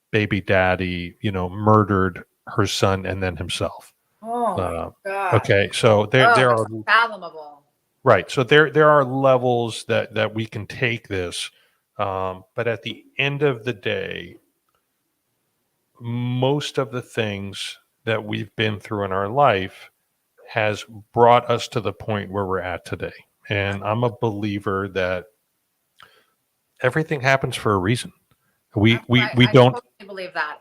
Speaker 2: baby daddy, murdered her son and then himself.
Speaker 7: Oh my God.
Speaker 2: Okay, so there are
Speaker 7: unfathomable.
Speaker 2: right. So there are levels that we can take this, but at the end of the day, most of the things that we've been through in our life has brought us to the point where we're at today. And I'm a believer that everything happens for a reason. We
Speaker 7: I
Speaker 2: don't.
Speaker 7: totally believe that.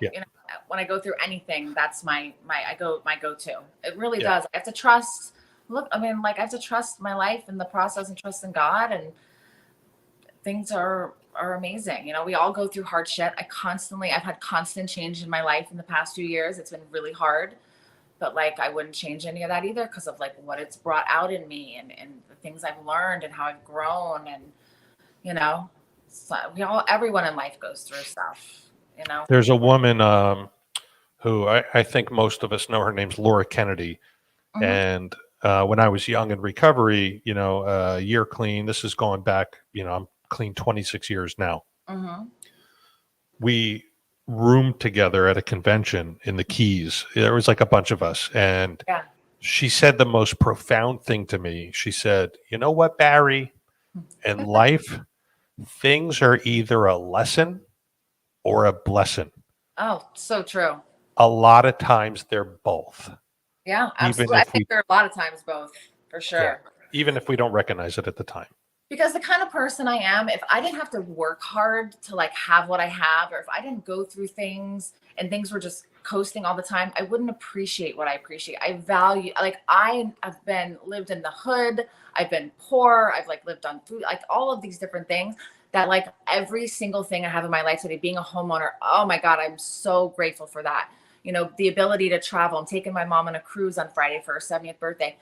Speaker 2: Yeah.
Speaker 7: When I go through anything, that's my go-to. It really
Speaker 2: Yeah.
Speaker 7: does. I have to trust. Look, I mean, like I have to trust my life and the process and trust in God, and things are amazing. We all go through hard shit. I've had constant change in my life in the past few years. It's been really hard, but like I wouldn't change any of that either because of like what it's brought out in me and the things I've learned and how I've grown. And so everyone in life goes through stuff.
Speaker 2: There's a woman who I think most of us know. Her name's Laura Kennedy.
Speaker 7: Mhm.
Speaker 2: And when I was young in recovery, a year clean, this is going back, I'm clean 26 years now.
Speaker 7: Mm-hmm.
Speaker 2: We roomed together at a convention in the Keys. There was like a bunch of us. And
Speaker 7: Yeah.
Speaker 2: she said the most profound thing to me. She said, "You know what, Barry? In life, things are either a lesson or a blessing.
Speaker 7: Oh, so true.
Speaker 2: A lot of times they're both.
Speaker 7: Yeah,
Speaker 2: Even
Speaker 7: absolutely. I
Speaker 2: if
Speaker 7: think there are a lot of times both, for sure.
Speaker 2: Yeah. Even if we don't recognize it at the time.
Speaker 7: Because the kind of person I am, if I didn't have to work hard to like have what I have, or if I didn't go through things and things were just coasting all the time, I wouldn't appreciate what I appreciate. I value, like I've lived in the hood. I've been poor. I've like lived on food, like all of these different things. that like every single thing I have in my life today, being a homeowner, oh my God, I'm so grateful for that. You know, the ability to travel. I'm taking my mom on a cruise on Friday for her 70th birthday.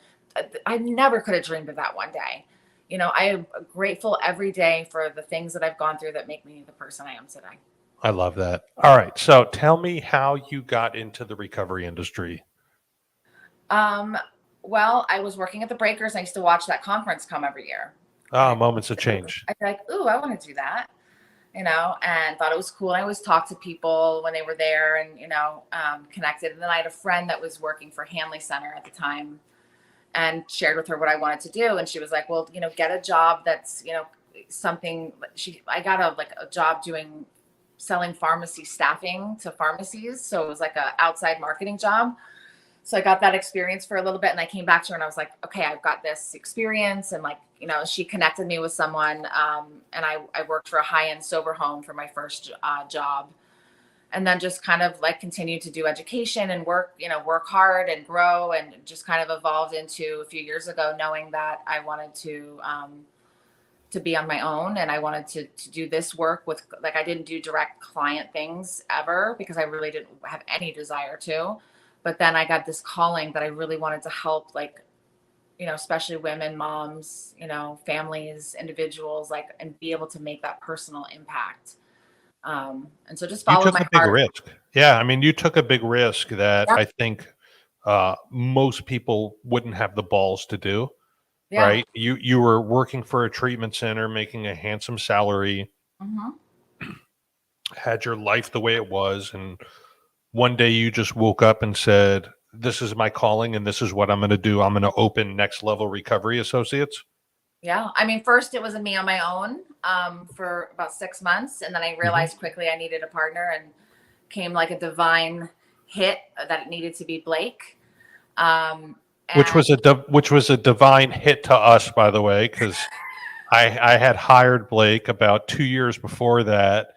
Speaker 7: I never could have dreamed of that one day. You know, I am grateful every day for the things that I've gone through that make me the person I am today.
Speaker 2: I love that. All right. So tell me how you got into the recovery industry.
Speaker 7: Um, well, I was working at the Breakers. I used to watch that conference come every year.
Speaker 2: Ah, moments of change.
Speaker 7: I'd be like, ooh, I want to do that, you know, and thought it was cool. I always talked to people when they were there and, you know, connected. And then I had a friend that was working for Hanley Center at the time and shared with her what I wanted to do. And she was like, well, you know, get a job that's, you know, something I got a job selling pharmacy staffing to pharmacies. So it was like a outside marketing job. So I got that experience for a little bit and I came back to her and I was like, okay, I've got this experience. And like, you know, she connected me with someone. And I worked for a high-end sober home for my first job. And then just kind of like continued to do education and work hard and grow, and just kind of evolved into a few years ago, knowing that I wanted to be on my own. And I wanted to do this work with, like, I didn't do direct client things ever because I really didn't have any desire to. But then I got this calling that I really wanted to help, like, you know, especially women, moms, you know, families, individuals, like, and be able to make that personal impact. And so just
Speaker 2: You
Speaker 7: followed
Speaker 2: took
Speaker 7: my
Speaker 2: a big
Speaker 7: heart.
Speaker 2: risk. Yeah. I mean, you took a big risk that
Speaker 7: Yeah.
Speaker 2: I think most people wouldn't have the balls to do.
Speaker 7: Yeah.
Speaker 2: Right. You were working for a treatment center, making a handsome salary,
Speaker 7: Mm-hmm.
Speaker 2: had your life the way it was. And one day you just woke up and said, this is my calling and this is what I'm going to do. I'm going to open Next Level Recovery Associates.
Speaker 7: Yeah. I mean, first it was me on my own for about 6 months. And then I realized quickly I needed a partner, and came like a divine hit that it needed to be Blake.
Speaker 2: Which was a divine hit to us, by the way, because I had hired Blake about 2 years before that,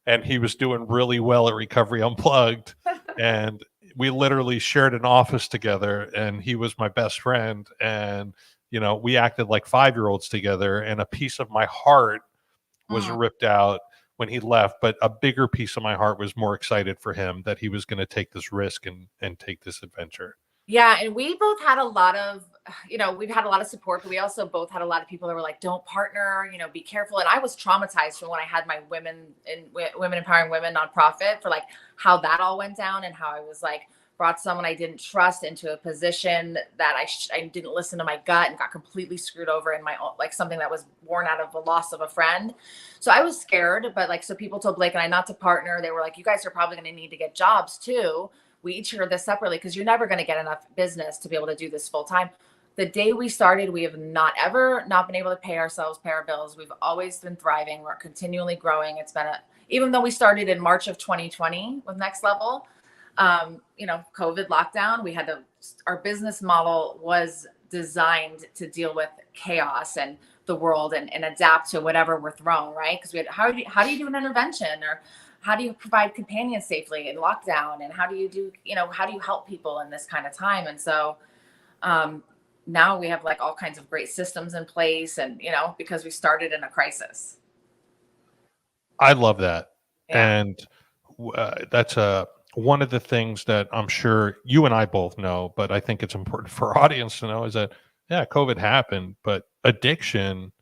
Speaker 2: and he was doing really well at Recovery Unplugged, and we literally shared an office together, and he was my best friend, and you know, we acted like 5-year-olds together, and a piece of my heart was ripped out when he left, but a bigger piece of my heart was more excited for him that he was going to take this risk and take this adventure.
Speaker 7: Yeah, and we both had a lot of, you know, we've had a lot of support, but we also both had a lot of people that were like, don't partner, you know, be careful. And I was traumatized from when I had my women empowering women nonprofit, for like how that all went down, and how I was like brought someone I didn't trust into a position that I didn't listen to my gut, and got completely screwed over in my own, like something that was born out of the loss of a friend. So I was scared, but like, so people told Blake and I not to partner. They were like, you guys are probably going to need to get jobs too. We each heard this separately, because you're never going to get enough business to be able to do this full time. The day we started, we have not been able to pay our bills. We've always been thriving. We're continually growing. It's been even though we started in March of 2020 with Next Level, you know, COVID lockdown, our business model was designed to deal with chaos and the world, and adapt to whatever we're thrown, right? Because we had, how do you do an intervention, or how do you provide companions safely in lockdown? And how do you help people in this kind of time? And so now we have like all kinds of great systems in place, and, you know, because we started in a crisis.
Speaker 2: I love that.
Speaker 7: Yeah.
Speaker 2: And that's one of the things that I'm sure you and I both know, but I think it's important for our audience to know, is that, yeah, COVID happened, but addiction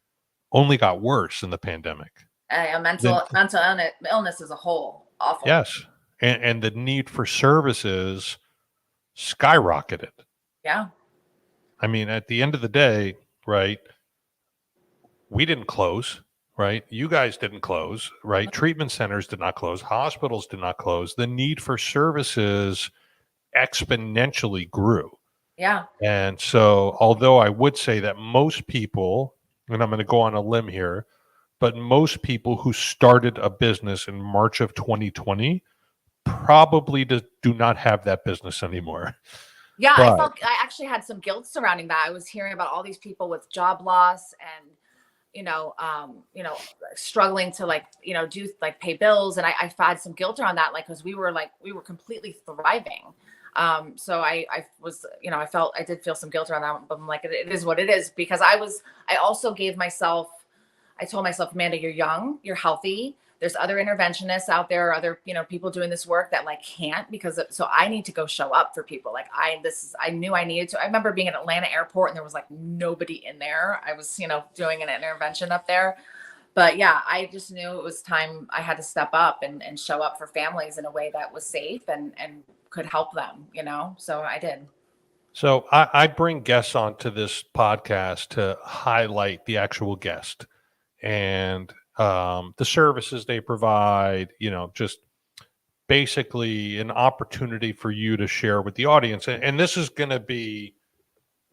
Speaker 2: only got worse in the pandemic.
Speaker 7: Mental illness as a whole, awful.
Speaker 2: Yes. And the need for services skyrocketed.
Speaker 7: Yeah.
Speaker 2: I mean, at the end of the day, right, we didn't close, right? You guys didn't close, right? Treatment centers did not close. Hospitals did not close. The need for services exponentially grew.
Speaker 7: Yeah.
Speaker 2: And so, although I would say that most people, and I'm going to go on a limb here, but most people who started a business in March of 2020 probably do not have that business anymore.
Speaker 7: Yeah,
Speaker 2: But
Speaker 7: I actually had some guilt surrounding that. I was hearing about all these people with job loss, and struggling to do pay bills, and I had some guilt around that, because we were completely thriving. So I was, I did feel some guilt around that, but I'm like, it is what it is, because I also gave myself I told myself, Amanda, you're young, you're healthy. There's other interventionists out there, other, people doing this work that like can't so I need to go show up for people. Like I knew I needed to. I remember being at Atlanta airport and there was like nobody in there. I was, doing an intervention up there. But yeah, I just knew it was time I had to step up and show up for families in a way that was safe and could help them, so I did.
Speaker 2: So I bring guests onto this podcast to highlight the actual guest and the services they provide, just basically an opportunity for you to share with the audience. And this is going to be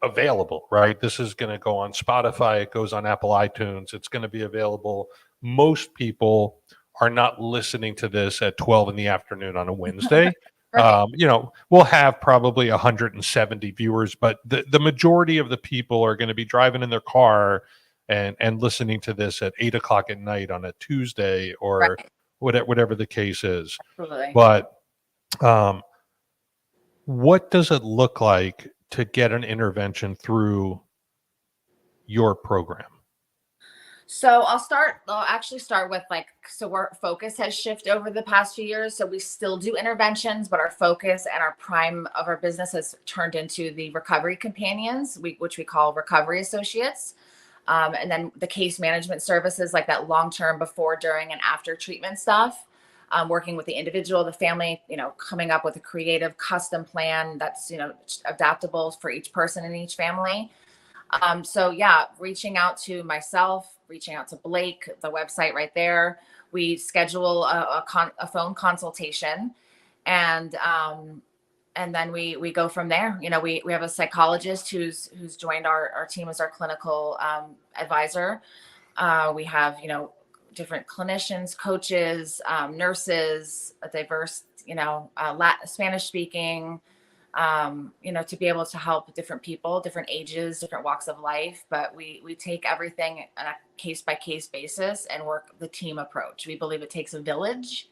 Speaker 2: available, right? This is going to go on Spotify. It goes on Apple iTunes. It's going to be available. Most people are not listening to this at 12 in the afternoon on a Wednesday.
Speaker 7: Right.
Speaker 2: We'll have probably 170 viewers, but the majority of the people are going to be driving in their car and listening to this at 8 o'clock at night on a Tuesday or
Speaker 7: Right.
Speaker 2: whatever the case is.
Speaker 7: Absolutely.
Speaker 2: But what does it look like to get an intervention through your program?
Speaker 7: So I'll actually start with our focus has shifted over the past few years. So we still do interventions, but our focus and our prime of our business has turned into the recovery companions, which we call recovery associates. And then the case management services, like that long-term before, during, and after treatment stuff, working with the individual, the family, coming up with a creative custom plan that's, adaptable for each person in each family. So yeah, reaching out to myself, reaching out to Blake, the website right there. We schedule a phone consultation, and then we go from there. We have a psychologist who's joined our team as our clinical advisor. We have different clinicians, coaches, nurses, a diverse Spanish speaking. To be able to help different people, different ages, different walks of life. But we take everything on a case by case basis and work the team approach. We believe it takes a village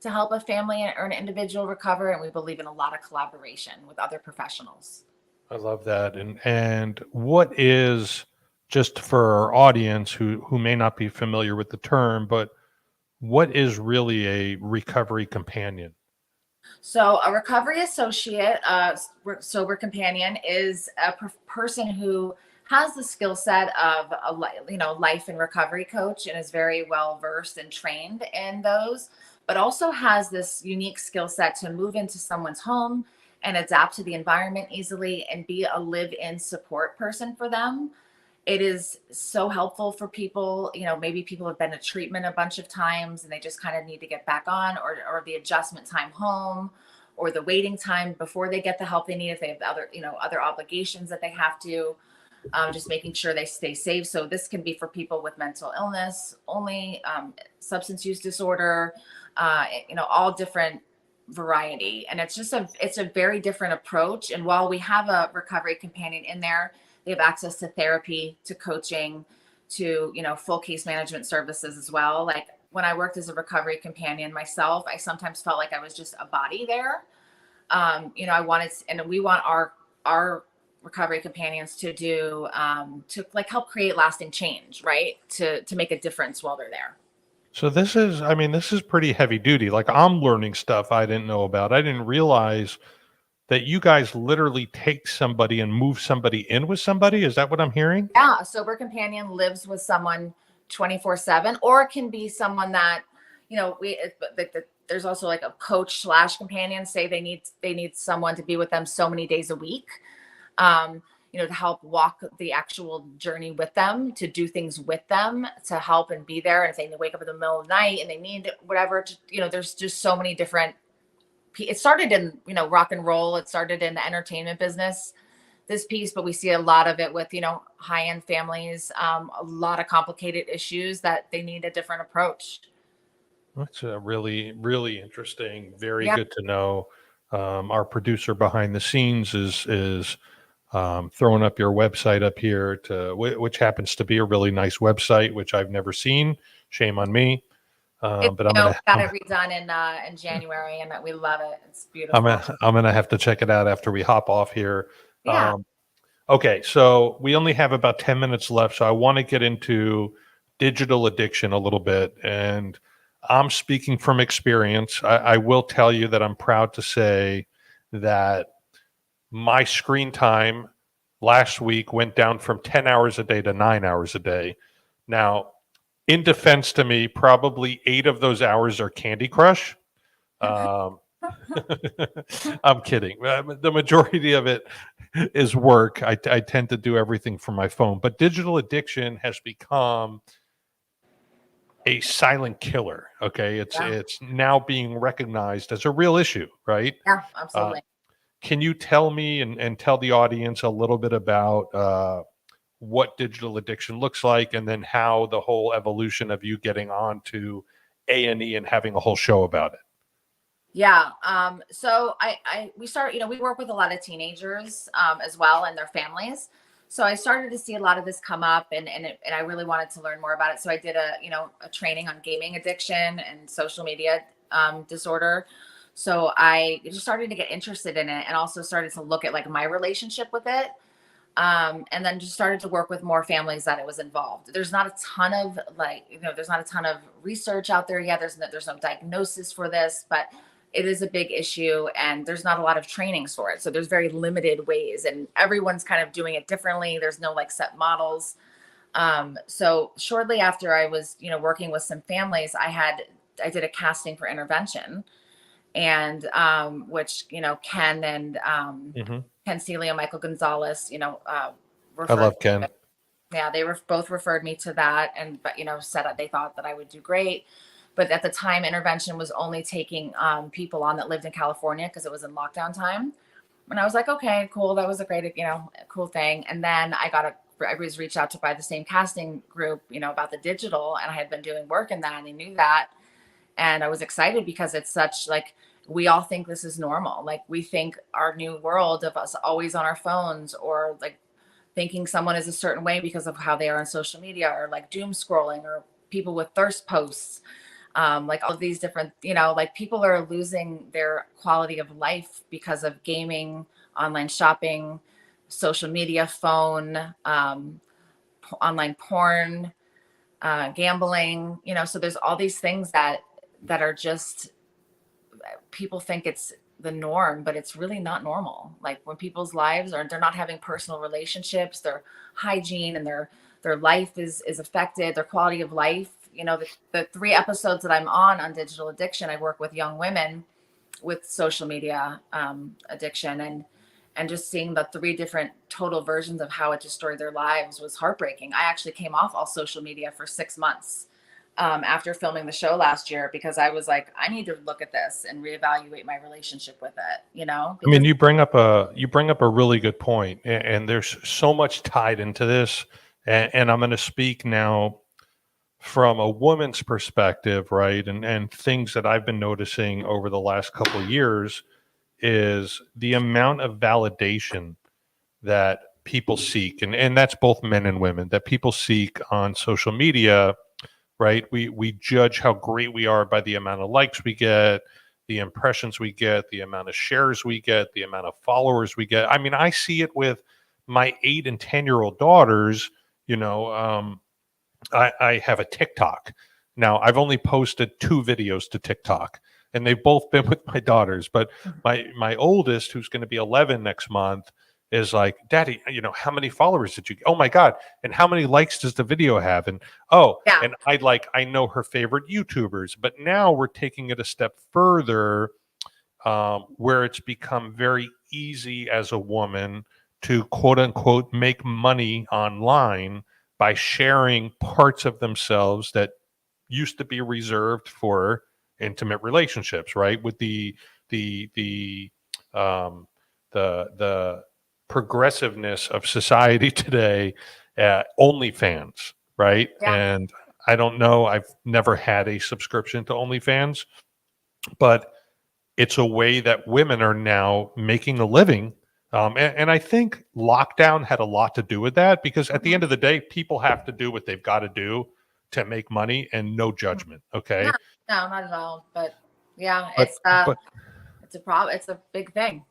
Speaker 7: to help a family or an individual recover. And we believe in a lot of collaboration with other professionals.
Speaker 2: I love that. And what is, just for our audience who may not be familiar with the term, but what is really a recovery companion?
Speaker 7: So a recovery associate, sober companion, is a person who has the skill set of life and recovery coach and is very well versed and trained in those, but also has this unique skill set to move into someone's home and adapt to the environment easily and be a live-in support person for them. It is so helpful for people, maybe people have been to treatment a bunch of times and they just kind of need to get back on, or the adjustment time home, or the waiting time before they get the help they need if they have other obligations that they have to, just making sure they stay safe. So this can be for people with mental illness only, substance use disorder, all different variety. And it's a very different approach. And while we have a recovery companion in there, they have access to therapy, to coaching, to, full case management services as well. Like when I worked as a recovery companion myself, I sometimes felt like I was just a body there. We want our recovery companions to do, to help create lasting change, right? To make a difference while they're there.
Speaker 2: So this is pretty heavy duty. Like, I'm learning stuff I didn't know about. I didn't realize that you guys literally take somebody and move somebody in with somebody. Is that what I'm hearing?
Speaker 7: Yeah. A sober companion lives with someone 24/7, or it can be someone that, there's also like a coach / companion, say they need someone to be with them so many days a week, to help walk the actual journey with them, to do things with them, to help and be there. And if they wake up in the middle of the night and they need whatever, there's just so many different. It started in, rock and roll. It started in the entertainment business, this piece, but we see a lot of it with, high-end families, a lot of complicated issues that they need a different approach.
Speaker 2: That's a really, really interesting. Very
Speaker 7: Yeah.
Speaker 2: good to know. Our producer behind the scenes is throwing up your website up here, which happens to be a really nice website, which I've never seen. Shame on me. But
Speaker 7: Got it redone in January, and we love it. It's beautiful.
Speaker 2: I'm gonna have to check it out after we hop off here.
Speaker 7: Yeah.
Speaker 2: Okay, so we only have about 10 minutes left, so I want to get into digital addiction a little bit, and I'm speaking from experience. I will tell you that I'm proud to say that my screen time last week went down from 10 hours a day to 9 hours a day. Now, in defense to me, probably 8 of those hours are Candy Crush. Um, I'm kidding. The majority of it is work. I tend to do everything from my phone, but digital addiction has become a silent killer. Okay,
Speaker 7: Yeah.
Speaker 2: it's now being recognized as a real issue, right?
Speaker 7: Yeah,
Speaker 2: Uh,
Speaker 7: absolutely.
Speaker 2: can you tell me and tell the audience a little bit about what digital addiction looks like, and then how the whole evolution of you getting on to A&E and having a whole show about it?
Speaker 7: Yeah. So we start, we work with a lot of teenagers as well and their families. So I started to see a lot of this come up, and I really wanted to learn more about it. So I did a training on gaming addiction and social media disorder. So I just started to get interested in it, and also started to look at like my relationship with it. And then just started to work with more families that it was involved. There's not a ton of there's not a ton of research out there yet. There's no diagnosis for this, but it is a big issue, and there's not a lot of trainings for it. So there's very limited ways, and everyone's kind of doing it differently. There's no like set models. So shortly after I was, working with some families, I did a casting for intervention, and which, Ken and
Speaker 2: Hmm.
Speaker 7: Ken Celia, Michael Gonzalez,
Speaker 2: I
Speaker 7: referred.
Speaker 2: love Ken.
Speaker 7: Yeah, they were both referred me to that, and but said that they thought that I would do great. But at the time, intervention was only taking people on that lived in California because it was in lockdown time. And I was like, okay, cool, that was a great, cool thing. And then I was reached out to by the same casting group, about the digital, and I had been doing work in that, and they knew that. And I was excited because it's such like, we all think this is normal. Like, we think our new world of us always on our phones, or like thinking someone is a certain way because of how they are on social media, or like doom scrolling, or people with thirst posts, like all of these different, like people are losing their quality of life because of gaming, online shopping, social media, phone, online porn, gambling, so there's all these things that are just, people think it's the norm, but it's really not normal. Like, when people's lives they're not having personal relationships, their hygiene and their life is affected, their quality of life. The 3 episodes that I'm on digital addiction, I work with young women with social media addiction, and just seeing the 3 different total versions of how it destroyed their lives was heartbreaking. I actually came off all social media for 6 months after filming the show last year, because I was like, I need to look at this and reevaluate my relationship with it,
Speaker 2: I
Speaker 7: because
Speaker 2: mean, you bring up a really good point, and there's so much tied into this, and I'm going to speak now from a woman's perspective, right? And things that I've been noticing over the last couple of years is the amount of validation that people seek, and that's both men and women, that people seek on social media, right? We judge how great we are by the amount of likes we get, the impressions we get, the amount of shares we get, the amount of followers we get. I mean, I see it with my 8 and 10-year-old daughters. I have a TikTok. Now, I've only posted 2 videos to TikTok, and they've both been with my daughters. But my oldest, who's going to be 11 next month, is like, Daddy, how many followers did you get? Oh my God. And how many likes does the video have? And
Speaker 7: yeah,
Speaker 2: and I know her favorite YouTubers, but now we're taking it a step further, where it's become very easy as a woman to quote unquote make money online by sharing parts of themselves that used to be reserved for intimate relationships, right? With the um, the progressiveness of society today, OnlyFans, right?
Speaker 7: yeah,
Speaker 2: And I don't know, I've never had a subscription to OnlyFans, but it's a way that women are now making a living. And I think lockdown had a lot to do with that, because at the end of the day, people have to do what they've got to do to make money, and no judgment.
Speaker 7: yeah,
Speaker 2: Okay.
Speaker 7: no, not at all. But yeah,
Speaker 2: But, but
Speaker 7: it's a problem. It's a big thing.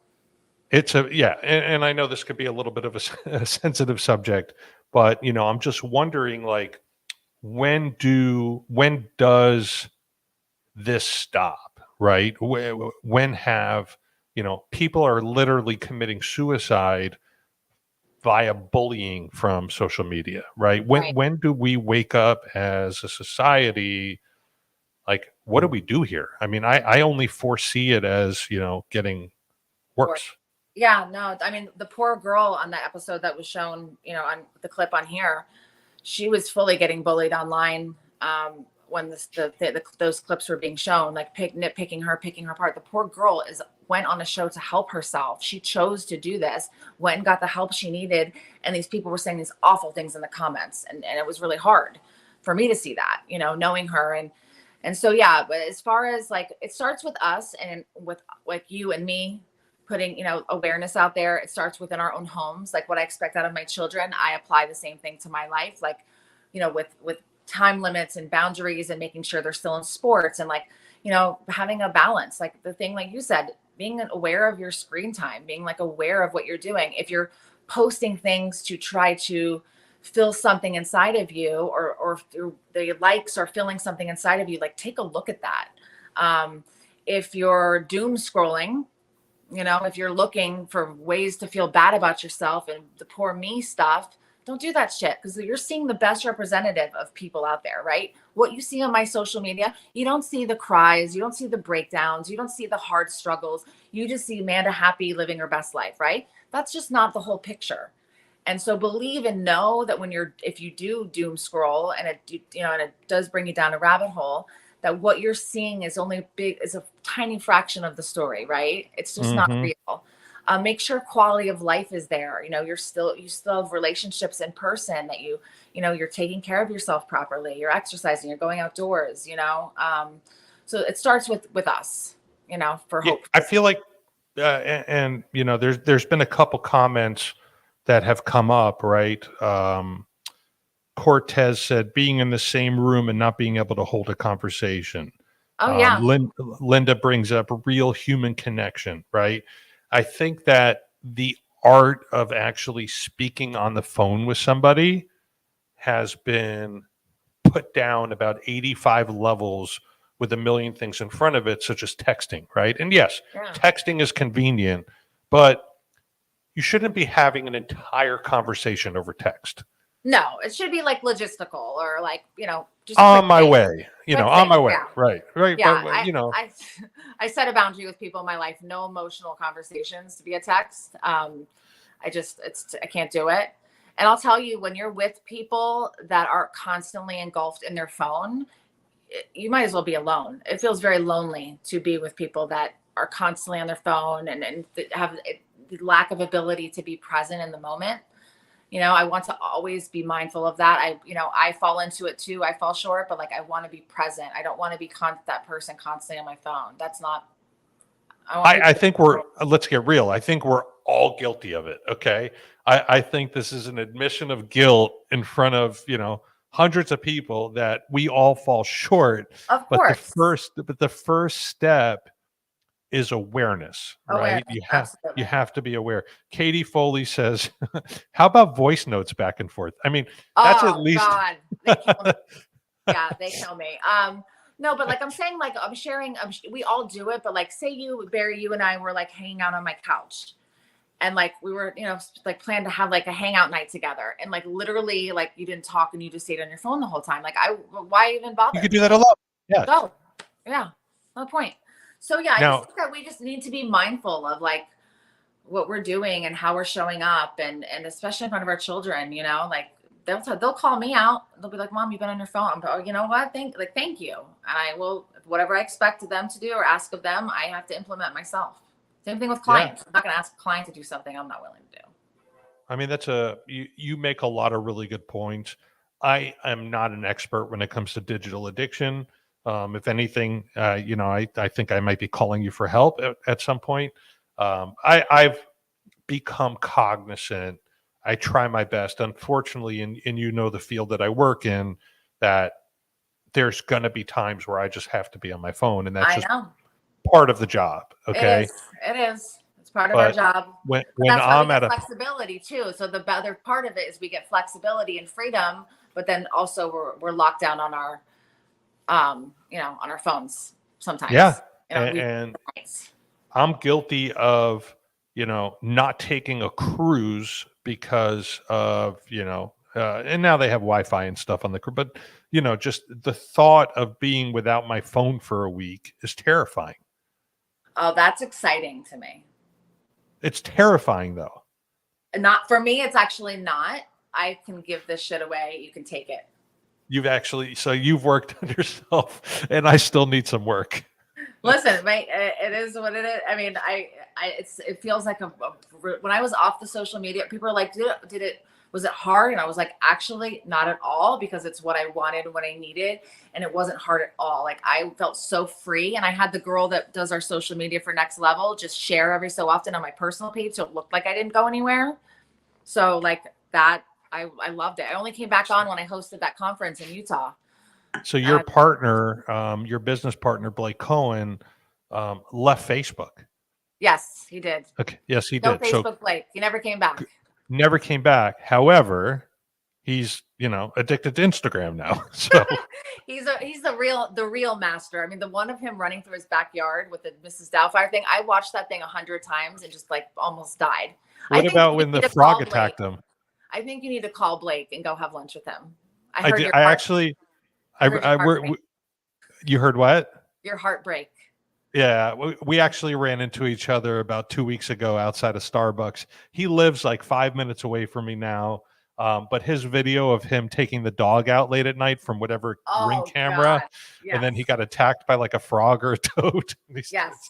Speaker 2: yeah. And I know this could be a little bit of a sensitive subject, but, I'm just wondering, like, when does this stop, right? When have, people are literally committing suicide via bullying from social media, right?
Speaker 7: Right.
Speaker 2: When do we wake up as a society? Like, what do we do here? I mean, I only foresee it as, getting worse.
Speaker 7: Yeah, no, I mean, the poor girl on that episode that was shown, on the clip on here, she was fully getting bullied online, when those clips were being shown, like nitpicking her, picking her apart. The poor girl went on a show to help herself. She chose to do this, went and got the help she needed, and these people were saying these awful things in the comments, and it was really hard for me to see that, knowing her. And so, yeah, but as far as like, it starts with us and with like you and me putting, awareness out there. It starts within our own homes. Like what I expect out of my children, I apply the same thing to my life. Like, with time limits and boundaries and making sure they're still in sports and like, having a balance. Like the thing, like you said, being aware of your screen time, being like aware of what you're doing. If you're posting things to try to fill something inside of you, or through the likes or filling something inside of you, like take a look at that. If you're doom scrolling, if you're looking for ways to feel bad about yourself and the poor me stuff, don't do that shit, because you're seeing the best representative of people out there, right? What you see on my social media, you don't see the cries, you don't see the breakdowns, you don't see the hard struggles. You just see Amanda happy living her best life, right? That's just not the whole picture. And so believe and know that if you do doom scroll and it does bring you down a rabbit hole, that what you're seeing is is a tiny fraction of the story, right? It's just not real. Make sure quality of life is there. You still have relationships in person, that you're taking care of yourself properly. You're exercising, you're going outdoors, so it starts with us, for hope.
Speaker 2: I feel like, and there's been a couple comments that have come up, right? Cortez said being in the same room and not being able to hold a conversation.
Speaker 7: Oh yeah.
Speaker 2: Linda brings up real human connection, right? I think that the art of actually speaking on the phone with somebody has been put down about 85 levels with a million things in front of it, such as texting, right? And yes, texting is convenient, but you shouldn't be having an entire conversation over text.
Speaker 7: No, it should be like logistical, or like, just
Speaker 2: on my way, on my way.
Speaker 7: Yeah.
Speaker 2: Right.
Speaker 7: Yeah.
Speaker 2: But,
Speaker 7: I set a boundary with people in my life. No emotional conversations via text. I can't do it. And I'll tell you, when you're with people that are constantly engulfed in their phone, you might as well be alone. It feels very lonely to be with people that are constantly on their phone and have the lack of ability to be present in the moment. I want to always be mindful of that. I fall into it too. I fall short, but like, I want to be present. I don't want to be that person constantly on my phone. That's not,
Speaker 2: I think let's get real. I think we're all guilty of it. Okay. I think this is an admission of guilt in front of, hundreds of people, that we all fall short.
Speaker 7: Of course.
Speaker 2: But the first step is awareness, right? You have to be aware. Katie Foley says, how about voice notes back and forth? I mean, that's at least.
Speaker 7: God. They kill me. Yeah, they kill me. No, but like I'm saying, like I'm sharing, we all do it, but like say Barry, you and I were like hanging out on my couch, and like we were, like planned to have like a hangout night together, and like literally like you didn't talk and you just stayed on your phone the whole time. Like why even bother?
Speaker 2: You could do that alone. Yeah.
Speaker 7: Go. Yeah. No point. So yeah, I just think that we just need to be mindful of like what we're doing and how we're showing up, and especially in front of our children, like they'll call me out. They'll be like, "Mom, you've been on your phone." I'm like, "Oh, you know what? Thank you." And I will, whatever I expect them to do or ask of them, I have to implement myself. Same thing with clients. I'm not going to ask a client to do something I'm not willing to do. I mean,
Speaker 2: you make a lot of really good points. I am not an expert when it comes to digital addiction. If anything, I think I might be calling you for help at some point. I've become cognizant. I try my best. Unfortunately, and the field that I work in, that there's going to be times where I just have to be on my phone, and that's just part of the job. Okay,
Speaker 7: it is. It's part of our job.
Speaker 2: When
Speaker 7: that's why
Speaker 2: I'm
Speaker 7: we get
Speaker 2: at
Speaker 7: flexibility too. So the other part of it is we get flexibility and freedom but then also we're locked down on our, on our phones sometimes.
Speaker 2: Yeah.
Speaker 7: You know,
Speaker 2: And I'm guilty of, not taking a cruise because of, and now they have Wi-Fi and stuff on the cruise, but, just the thought of being without my phone for a week is terrifying.
Speaker 7: Oh, that's exciting to me.
Speaker 2: It's terrifying though.
Speaker 7: Not for me. It's actually not. I can give this shit away. You can take it.
Speaker 2: You've worked on yourself, and I still need some work.
Speaker 7: Listen, it is what it is. I mean, it feels like when I was off the social media, people are like, was it hard? And I was like, actually not at all, because it's what I wanted, what I needed. And it wasn't hard at all. Like, I felt so free. And I had the girl that does our social media for Next Level just share every so often on my personal page, so it looked like I didn't go anywhere. So like that, I loved it. I only came back on when I hosted that conference in Utah.
Speaker 2: So your partner, your business partner, Blake Cohen, left Facebook.
Speaker 7: Yes, he did.
Speaker 2: Okay. Yes, he
Speaker 7: No
Speaker 2: did.
Speaker 7: Facebook Blake. He never came back.
Speaker 2: Never came back. However, he's, addicted to Instagram now. So
Speaker 7: he's the real master. I mean, the one of him running through his backyard with the Mrs. Doubtfire thing, I watched that thing 100 times and just like almost died.
Speaker 2: What about when the frog attacked him?
Speaker 7: I think you need to call Blake and go have lunch with him.
Speaker 2: You heard what?
Speaker 7: Your heartbreak.
Speaker 2: Yeah, we actually ran into each other about 2 weeks ago outside of Starbucks. He lives like 5 minutes away from me now. But his video of him taking the dog out late at night from whatever Ring camera,
Speaker 7: yes.
Speaker 2: And then he got attacked by like a frog or a toad.
Speaker 7: Yes.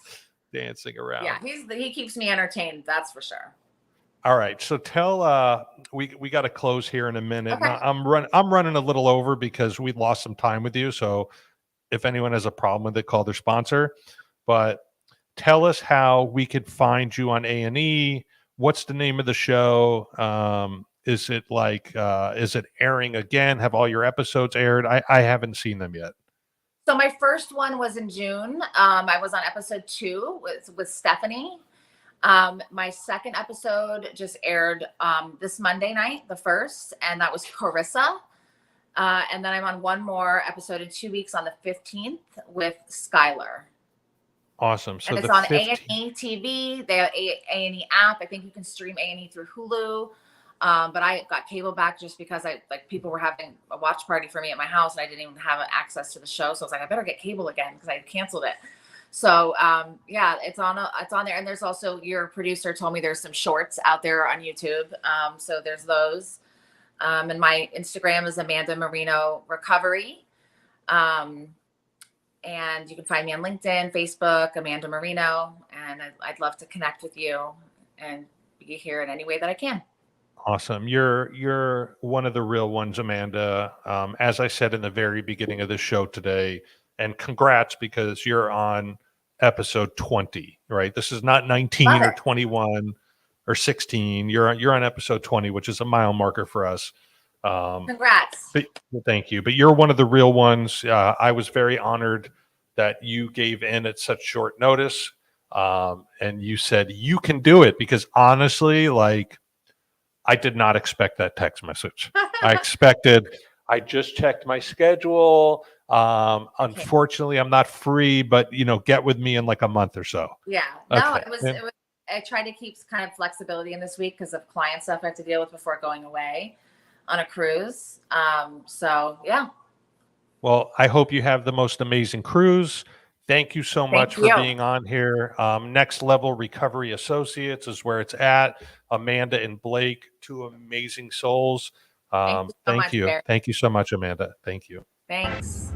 Speaker 2: Dancing around.
Speaker 7: Yeah, he keeps me entertained, that's for sure.
Speaker 2: All right, so tell we got to close here in a minute.
Speaker 7: Okay.
Speaker 2: I'm running a little over because we lost some time with you. So if anyone has a problem with it, call their sponsor. But tell us how we could find you on A&E. What's the name of the show? Is it airing again? Have all your episodes aired? I haven't seen them yet.
Speaker 7: So my first one was in June. I was on episode 2 with Stephanie. My second episode just aired this Monday night, the 1st, and that was Carissa. And then I'm on one more episode in 2 weeks on the 15th with Skylar.
Speaker 2: Awesome. So
Speaker 7: and it's on A&E TV. They have A&E app. I think you can stream A&E through Hulu. But I got cable back just because people were having a watch party for me at my house and I didn't even have access to the show. So I was like, I better get cable again because I canceled it. So it's on there. And there's also, your producer told me there's some shorts out there on YouTube. So there's those. And my Instagram is Amanda Marino Recovery. And you can find me on LinkedIn, Facebook, Amanda Marino. And I'd love to connect with you and be here in any way that I can.
Speaker 2: Awesome. You're one of the real ones, Amanda. As I said in the very beginning of the show today, and congrats because you're on episode 20, right? This is not 19 or 21 or 16. You're on episode 20, which is a mile marker for us.
Speaker 7: Congrats.
Speaker 2: Thank you. But you're one of the real ones. I was very honored that you gave in at such short notice. And you said you can do it, because honestly, I did not expect that text message. I just checked my schedule. Unfortunately, I'm not free, but get with me in like a month or so.
Speaker 7: Yeah. No, it was I tried to keep kind of flexibility in this week because of client stuff I have to deal with before going away on a cruise. So yeah.
Speaker 2: Well, I hope you have the most amazing cruise. Thank you so much for being on here. Next Level Recovery Associates is where it's at. Amanda and Blake, two amazing souls. Thank you. Thank you so much, Amanda. Thank you.
Speaker 7: Thanks.